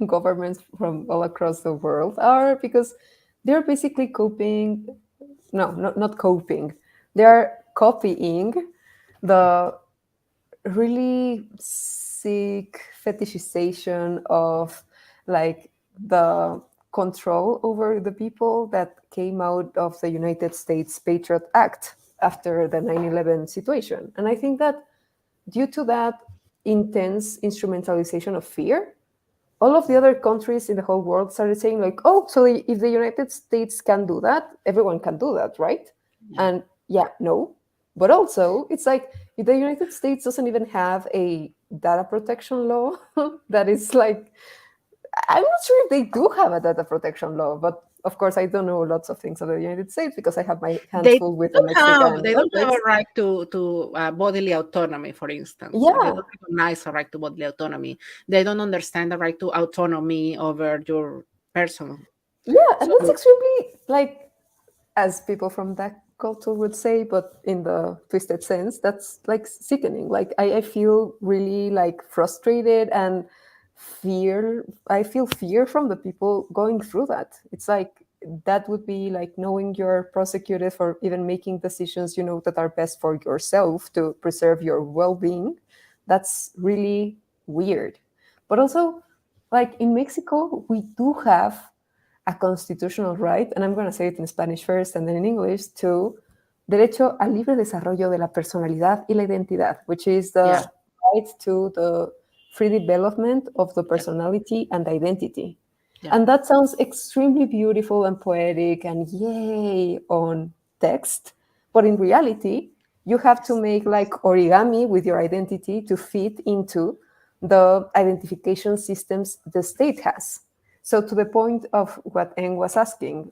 governments from all across the world are, because they're basically coping. No, not coping. They're copying the really sick fetishization of, like, the control over the people that came out of the United States Patriot Act after the 9/11 situation. And I think that due to that intense instrumentalization of fear, all of the other countries in the whole world started saying like, oh, so if the United States can do that, everyone can do that, right? Yeah. And yeah, no. But also, it's like if the United States doesn't even have a data protection law that is like, I'm not sure if they do have a data protection law, but of course I don't know lots of things about the United States because I have my hands They full with the don't have Mexican they don't have a context. right to bodily autonomy, for instance. They Yeah, don't recognize a right to bodily autonomy. They don't understand the right to autonomy over your person. yeah, and So that's extremely like, as people from that culture would say, but in the twisted sense, that's like sickening. Like I feel really like frustrated and fear. I feel fear from the people going through that. It's like that would be like knowing you're prosecuted for even making decisions you know that are best for yourself to preserve your well-being. That's really weird. But also, like in Mexico, we do have a constitutional right, and I'm going to say it in Spanish first and then in English, to derecho al libre desarrollo de la personalidad y la identidad, which is yeah, the right to the free development of the yeah, personality and identity. yeah, And that sounds extremely beautiful and poetic and yay on text. But in reality, you have to yes, make like origami with your identity to fit into the identification systems the state has. So, to the point of what Eng was asking,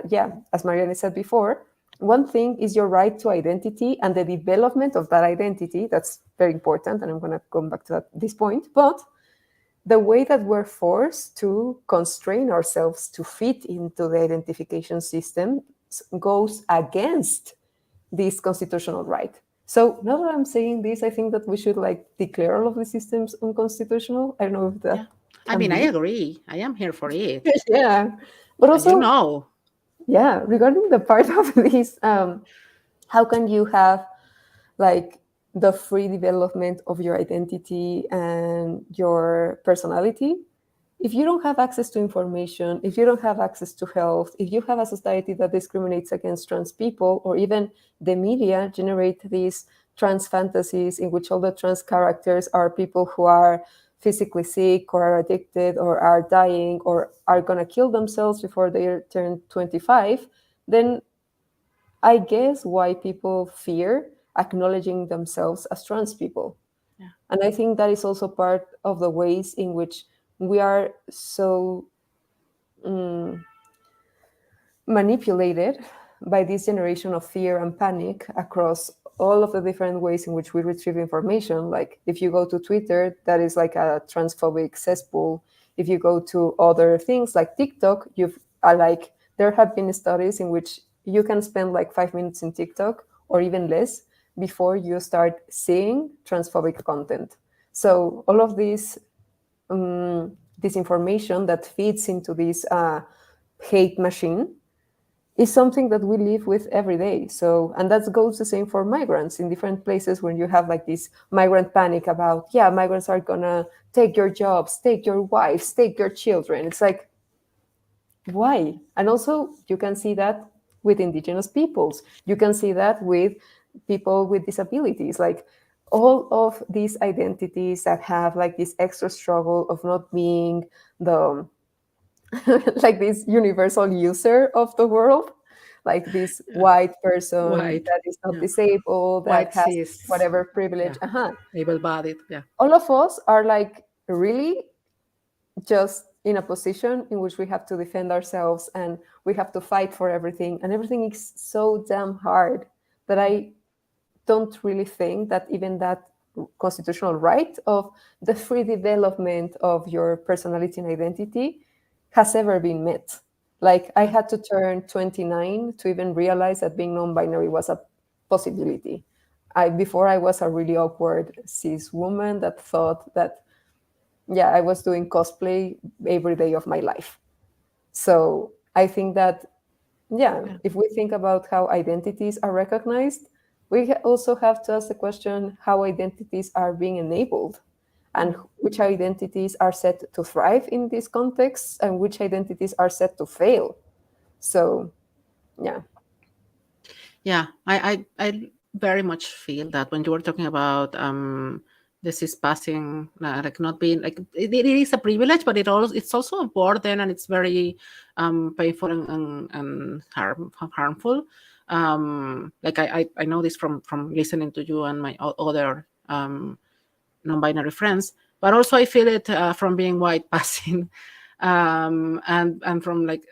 yeah, as Marianne said before, one thing is your right to identity and the development of that identity. That's very important, and I'm going to come back to this point. But the way that we're forced to constrain ourselves to fit into the identification system goes against this constitutional right. So now that I'm saying this, I think that we should like declare all of the systems unconstitutional. I don't know if yeah. that I can mean, I be. agree. I am here for it. Yeah. But You also, know, yeah, regarding the part of this, how can you have like the free development of your identity and your personality if you don't have access to information, if you don't have access to health, if you have a society that discriminates against trans people, or even the media generate these trans fantasies in which all the trans characters are people who are physically sick or are addicted or are dying or are going to kill themselves before they turn 25, then I guess why people fear acknowledging themselves as trans people. yeah, And I think that is also part of the ways in which we are so manipulated by this generation of fear and panic across all of the different ways in which we retrieve information. Like if you go to Twitter, that is like a transphobic cesspool. If you go to other things like TikTok, you've like there have been studies in which you can spend like 5 minutes in TikTok or even less before you start seeing transphobic content. So all of this information that feeds into this hate machine is something that we live with every day. So, and that goes the same for migrants in different places when you have like this migrant panic about, yeah, migrants are gonna take your jobs, take your wives, take your children. It's like, why? And also, you can see that with indigenous peoples. You can see that with people with disabilities. Like all of these identities that have like this extra struggle of not being the like this universal user of the world, like this yeah. white person White, that is not yeah. disabled, that White has cis, whatever privilege. yeah. Able-bodied, yeah. All of us are like really just in a position in which we have to defend ourselves and we have to fight for everything. And everything is so damn hard that I don't really think that even that constitutional right of the free development of your personality and identity has ever been met. Like I Yeah. had to turn 29 to even realize that being non-binary was a possibility. Before I was a really awkward cis woman that thought that yeah, I was doing cosplay every day of my life. So I think that yeah, Yeah. if we think about how identities are recognized, we also have to ask the question how identities are being enabled. and which identities are set to thrive in this context and which identities are set to fail. So, yeah. Yeah, I very much feel that when you were talking about this is passing, like not being like it is a privilege, but it's also a burden, and it's very painful and harmful. Like I know this from listening to you and my other non-binary friends, but also I feel it from being white passing, and from like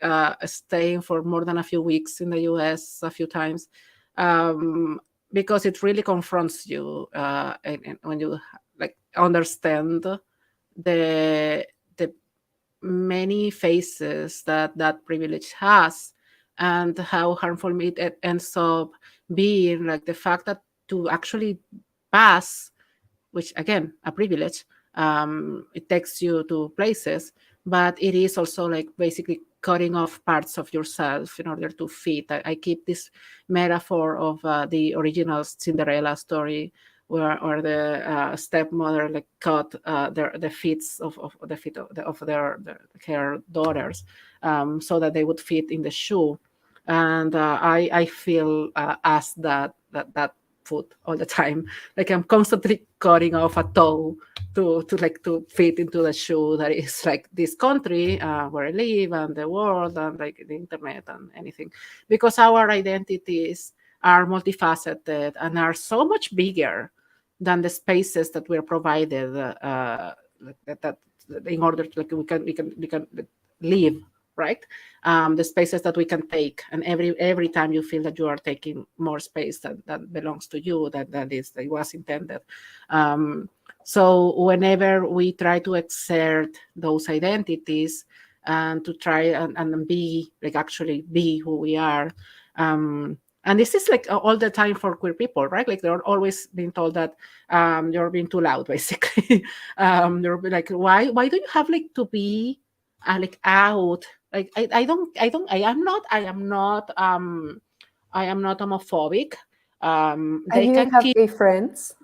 staying for more than a few weeks in the US a few times, um, because it really confronts you, and when you like understand the the many faces that that privilege has, and how harmful it ends up being, like the fact that to actually pass, which again a privilege, it takes you to places, but it is also like basically cutting off parts of yourself in order to fit. I keep this metaphor of the original Cinderella story, where the stepmother like cut the feet of the feet of her daughters, so that they would fit in the shoe. And I feel as that foot all the time, like I'm constantly cutting off a toe to fit into the shoe that is like this country where I live, and the world, and like the internet and anything, because our identities are multifaceted and are so much bigger than the spaces that we're provided, that in order to, like, we can live, right. The spaces that we can take, and every time you feel that you are taking more space that belongs to you, that was intended. So whenever we try to exert those identities, and to try and be like actually be who we are, and this is like all the time for queer people, right? Like they're always being told that you're being too loud, basically. They're like, why do you have like to be like out? Like I am not homophobic. And They you can have kiss. gay friends?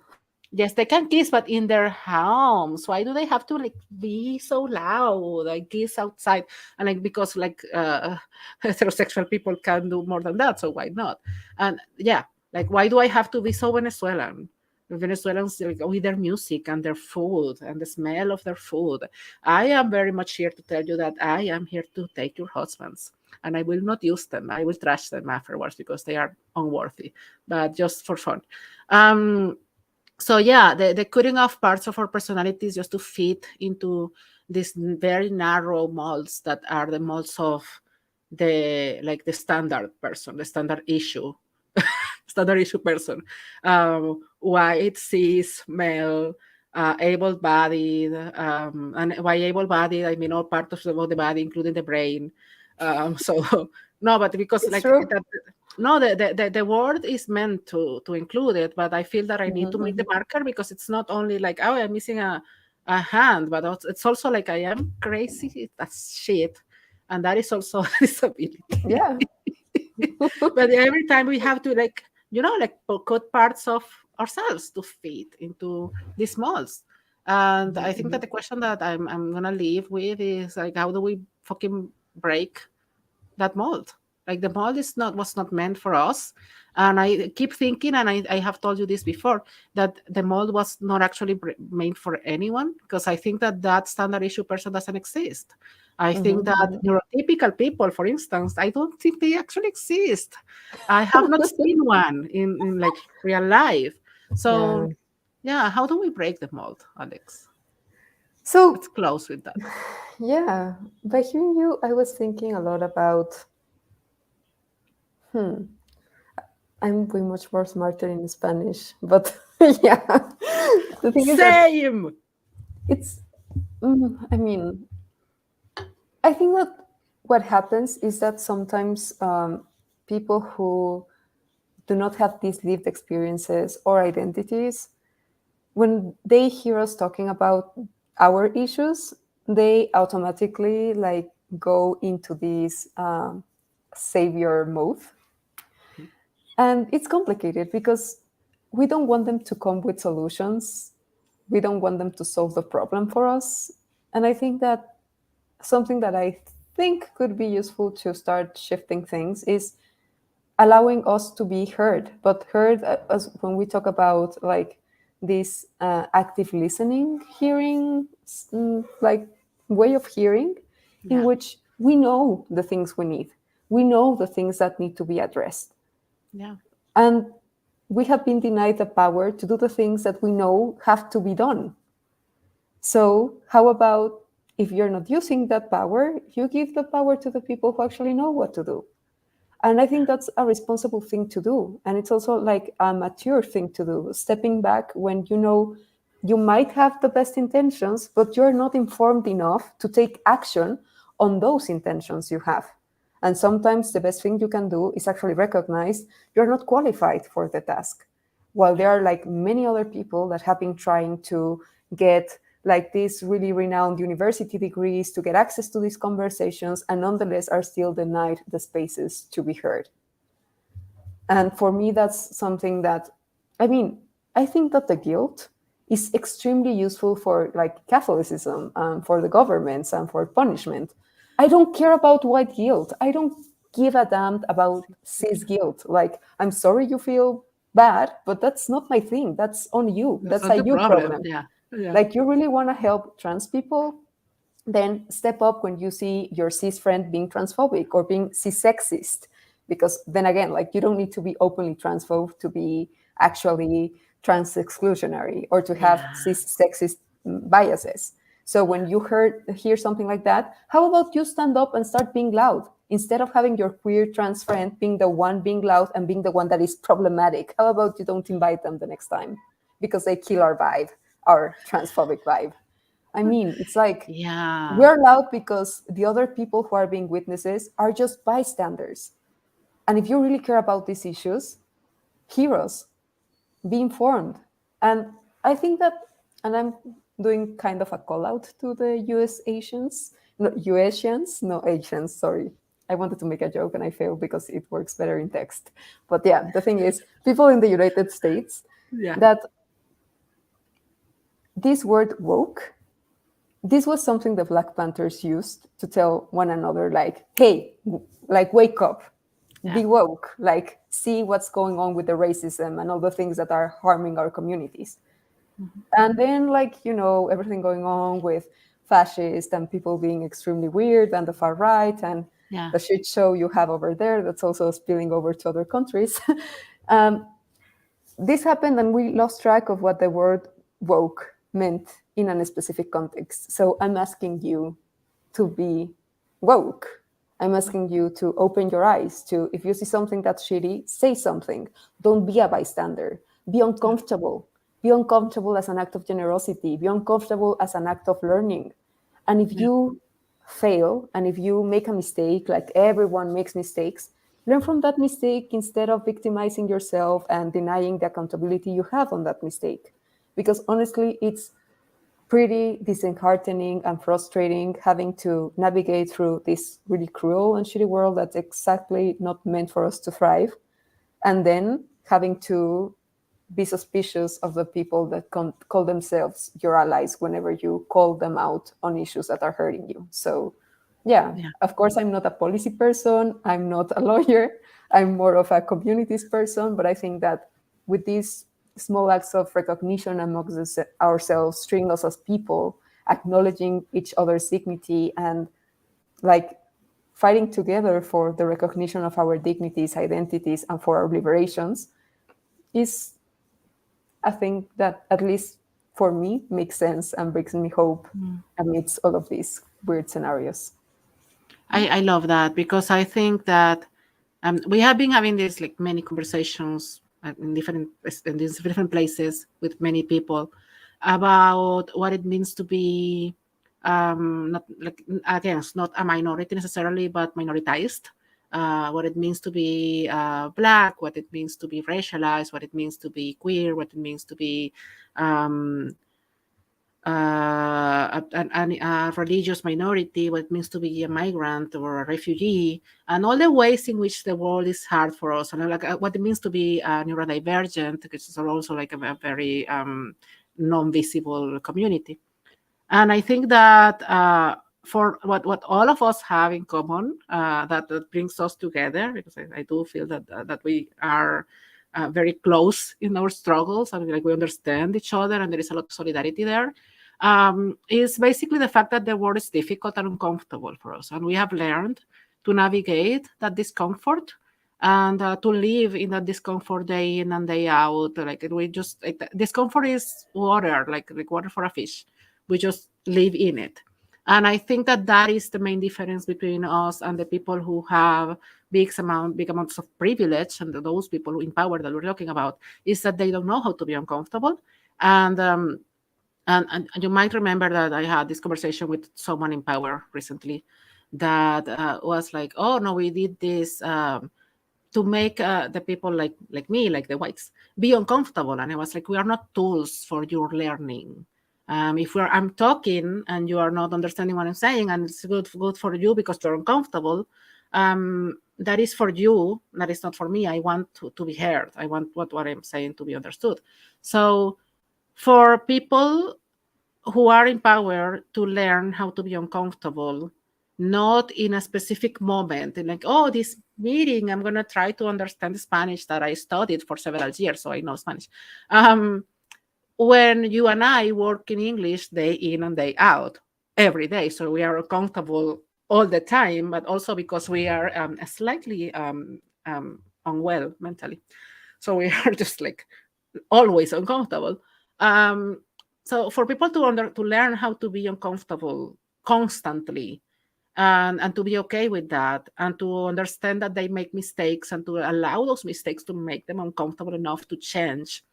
Yes, they can kiss, but in their homes. Why do they have to like be so loud? Like kiss outside, and like because like heterosexual people can do more than that, so why not? And yeah, like why do I have to be so Venezuelan? The Venezuelans, like, with their music and their food and the smell of their food. I am very much here to tell you that I am here to take your husbands, and I will not use them. I will trash them afterwards because they are unworthy, but just for fun. Um, so yeah, the cutting off parts of our personalities just to fit into these very narrow molds that are the molds of the standard person, the standard issue, standard issue person, white, cis, male, able-bodied, and by able-bodied I mean all parts of the body, including the brain. So no, but because It's like true. that, no, the word is meant to include it, but I feel that I need to make the Mhm. marker, because it's not only like, oh, I'm missing a hand, but it's also like I am crazy as shit, and that is also a disability. Yeah. But every time we have to like, like cut parts of ourselves to fit into these molds. And I think that Mhm. the question that I'm gonna leave with is like, how do we fucking break that mold? Like the mold was not meant for us. And I keep thinking, and I have told you this before, that the mold was not actually made for anyone, because I think that that standard issue person doesn't exist. I think Mhm, that mhm. neurotypical people, for instance, I don't think they actually exist. I have not seen one in like real life. Yeah. So yeah, how do we break the mold, Alex? So, Let's close with that. yeah, by hearing you, I was thinking a lot about, hmm, I'm way much more smarter in Spanish, but yeah, the thing is that Same. it's, I mean, I think that what happens is that sometimes people who do not have these lived experiences or identities, when they hear us talking about our issues, they automatically like go into this savior mode, and it's complicated because we don't want them to come with solutions, we don't want them to solve the problem for us. And I think that something that I think could be useful to start shifting things is allowing us to be heard, but heard as when we talk about like this active listening, hearing, like way of hearing, in Yeah. which we know the things we need, we know the things that need to be addressed, Yeah. and we have been denied the power to do the things that we know have to be done. So, how about if you're not using that power, you give the power to the people who actually know what to do? And I think that's a responsible thing to do. And it's also like a mature thing to do, stepping back when you know you might have the best intentions, but you're not informed enough to take action on those intentions you have. And sometimes the best thing you can do is actually recognize you're not qualified for the task. While there are like many other people that have been trying to get like these really renowned university degrees to get access to these conversations and nonetheless are still denied the spaces to be heard. And for me, that's something that, I mean, I think that the guilt is extremely useful for like Catholicism and for the governments and for punishment. I don't care about white guilt. I don't give a damn about cis guilt. Like, I'm sorry you feel bad, but that's not my thing. That's on you. That's That's not a the you problem. problem. Yeah. Yeah. Like, you really want to help trans people, then step up when you see your cis friend being transphobic or being cis sexist. Because then again, like you don't need to be openly transphobe to be actually trans exclusionary or to have Yeah. cis sexist biases. So Yeah. when you hear something like that, how about you stand up and start being loud instead of having your queer trans friend being the one being loud and being the one that is problematic? How about you don't invite them the next time because they kill our vibe, our transphobic vibe? I mean, it's like Yeah. we're loud because the other people who are being witnesses are just bystanders. And if you really care about these issues, hear us, be informed. And I think that, and I'm doing kind of a call out to the US Asians, no, USians, no Asians, sorry. I wanted to make a joke and I failed because it works better in text. But yeah, the thing is, people in the United States, Yeah. that this word woke, this was something the Black Panthers used to tell one another, like, hey, like, wake up, Yeah. be woke, like, see what's going on with the racism and all the things that are harming our communities. Mhm. And then, like, you know, everything going on with fascists and people being extremely weird and the far right and Yeah. the shit show you have over there that's also spilling over to other countries. um, this happened and we lost track of what the word woke meant in a specific context. So I'm asking you to be woke. I'm asking you to open your eyes to, if you see something that's shitty, say something. Don't be a bystander. Be Yeah. uncomfortable. Be uncomfortable as an act of generosity. Be uncomfortable as an act of learning. And if Yeah. you fail and if you make a mistake, like everyone makes mistakes, learn from that mistake instead of victimizing yourself and denying the accountability you have on that mistake. Because honestly, it's pretty disheartening and frustrating having to navigate through this really cruel and shitty world that's exactly not meant for us to thrive. And then having to be suspicious of the people that call themselves your allies whenever you call them out on issues that are hurting you. So, yeah, Yeah. of course, I'm not a policy person, I'm not a lawyer, I'm more of a communities person, but I think that with these small acts of recognition amongst ourselves, treating us as people, acknowledging each other's dignity, and like fighting together for the recognition of our dignities, identities, and for our liberations is a thing that, at least for me, makes sense and brings me hope Mm. amidst all of these weird scenarios. I love that because I think that we have been having this like many conversations in these different places with many people about what it means to be not like against not a minority necessarily but minoritized, what it means to be black, what it means to be racialized, what it means to be queer, what it means to be um, a religious minority, what it means to be a migrant or a refugee, and all the ways in which the world is hard for us, and like what it means to be neurodivergent, which is also like a very non-visible community. And I think that for what all of us have in common, that brings us together, because I do feel that we are very close in our struggles, and like we understand each other, and there is a lot of solidarity there. Is basically the fact that the world is difficult and uncomfortable for us, and we have learned to navigate that discomfort and to live in that discomfort day in and day out. Like we just like discomfort is water, like water for a fish. We just live in it. And I think that that is the main difference between us and the people who have big amounts of privilege, and those people in power that we're talking about, is that they don't know how to be uncomfortable. And and you might remember that I had this conversation with someone in power recently that was like, oh no, we did this to make the people like me, like the whites, be uncomfortable. And I was like, we are not tools for your learning. If I'm talking and you are not understanding what I'm saying, and it's good for you because you're uncomfortable, that is for you. That is not for me. I want to be heard. I want what I'm saying to be understood. So for people who are in power to learn how to be uncomfortable, not in a specific moment, and like, oh, this meeting, I'm going to try to understand Spanish that I studied for several years, so I know Spanish. When you and I work in English day in and day out, every day, so we are uncomfortable all the time, but also because we are slightly unwell mentally. So we are just like always uncomfortable. Um, so for people to learn how to be uncomfortable constantly, and to be okay with that, and to understand that they make mistakes, and to allow those mistakes to make them uncomfortable enough to change,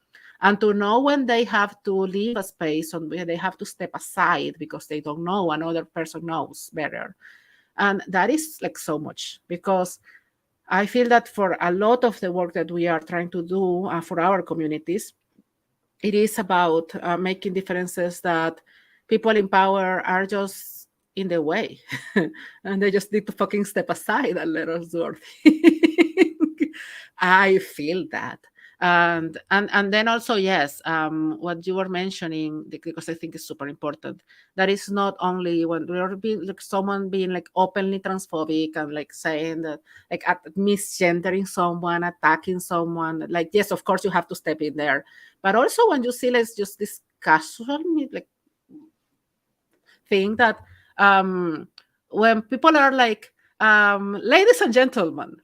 and to know when they have to leave a space, and where they have to step aside because they don't know, another person knows better. And that is like so much, because I feel that for a lot of the work that we are trying to do for our communities, it is about making differences that people in power are just in the way, and they just need to fucking step aside and let us do our thing. I feel that. And then also, yes, what you were mentioning, because I think is super important, that is not only when we're being like someone being like openly transphobic and like saying that, like misgendering someone, attacking someone, like, yes, of course you have to step in there, but also when you see like just this casual like thing that when people are like, ladies and gentlemen,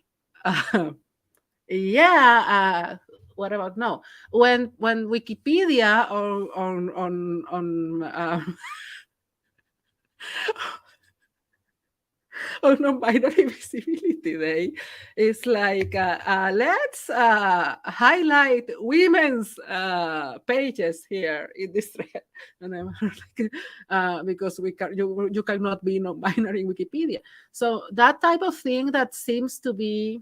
yeah, what about no, when Wikipedia or on on non-binary visibility day is like, let's highlight women's pages here in this thread. And I'm like, because you cannot be non-binary in Wikipedia. So that type of thing that seems to be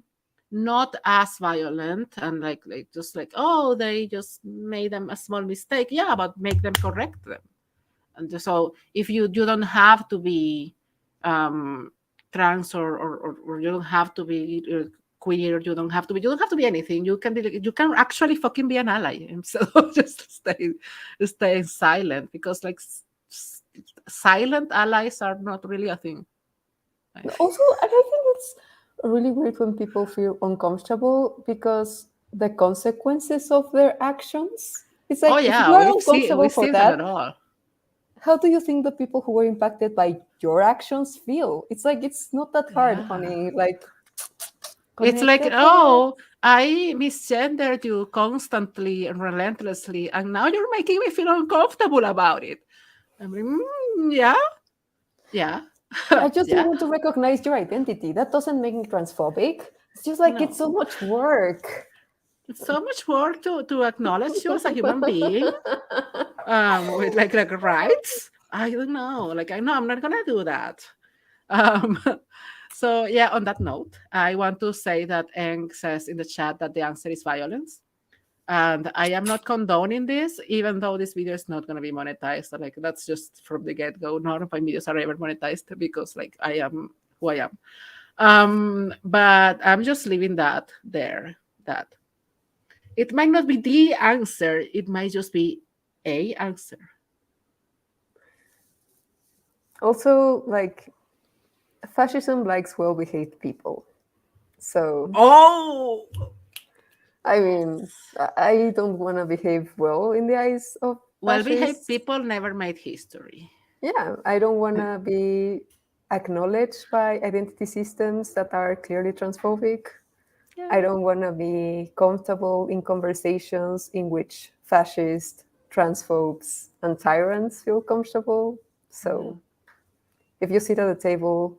not as violent, and like just like, oh, they just made them a small mistake, yeah, but make them correct them. And so if you don't have to be um trans, or you don't have to be queer, you don't have to be anything. You can be you can actually fucking be an ally instead of just stay silent, because like silent allies are not really a thing, I think. Also, and I think it's really weird when people feel uncomfortable because the consequences of their actions. It's Oh like if you yeah, are we uncomfortable for see them at that, all. how do you think the people who were impacted by your actions feel? It's like it's not that hard, Yeah, honey. Like it's connect like, the oh, dots. I misgendered you constantly and relentlessly, and now you're making me feel uncomfortable about it. I mean, yeah, yeah, I just don't yeah. want to recognize your identity. That doesn't make me transphobic. It's just like it's No, so much work. it's so much work to acknowledge you as a human being, with like rights. I don't know. Like, I know I'm not gonna do that. Um, so yeah. On that note, I want to say that Eng says in the chat that the answer is violence. And I am not condoning this, even though this video is not going to be monetized. Like, that's just from the get-go. None of my videos are ever monetized, because like I am who I am. But I'm just leaving that there. That it might not be the answer. It might just be A answer. Also, like, fascism likes well-behaved people. So, Oh, I mean, I don't want to behave well in the eyes of well-behaved fascists. people never made history. Yeah, I don't want to be acknowledged by identity systems that are clearly transphobic. Yeah. I don't want to be comfortable in conversations in which fascists, transphobes, and tyrants feel comfortable. So, if you sit at a table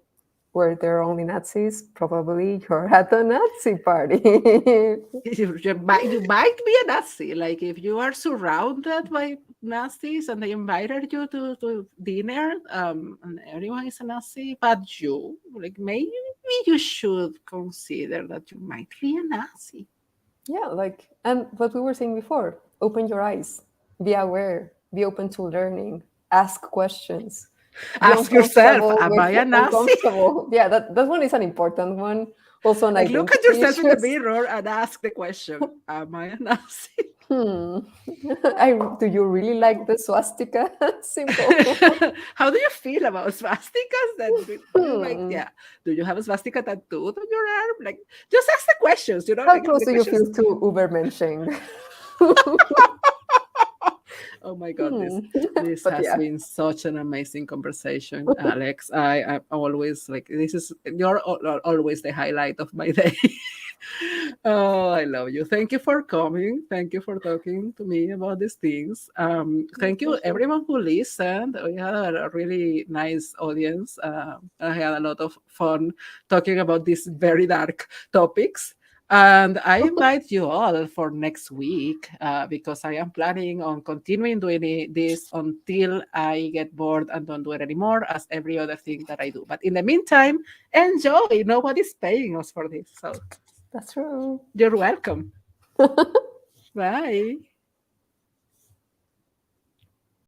where there are only Nazis, probably you're at a Nazi party. You might be a Nazi. Like if you are surrounded by Nazis and they invited you to dinner, and everyone is a Nazi, but you, like maybe you should consider that you might be a Nazi. Yeah, like, and what we were saying before, open your eyes, be aware, be open to learning, ask questions, be Ask yourself, uncomfortable am with I the a Nazi? uncomfortable. Yeah, that one is an important one. Also, on Like look at identity yourself in the issues. mirror and ask the question, am I a Nazi? Hmm. Do you really like the swastika symbol? How do you feel about swastikas? That you like, Hmm. yeah. Do you have a swastika tattooed on your arm? Like, just ask the questions. How Like close the do you feel questions. to Ubermensching? Oh my God, this Hmm. this But has yeah. been such an amazing conversation, Alex. I'm always like, this is you're always the highlight of my day. Oh, I love you. Thank you for coming. Thank you for talking to me about these things. My Thank you pleasure. everyone who listened. We had a really nice audience. I had a lot of fun talking about these very dark topics. And I invite you all for next week because I am planning on continuing doing this until I get bored and don't do it anymore, as every other thing that I do. But in the meantime, enjoy. Nobody's paying us for this. So That's true. you're welcome. Bye.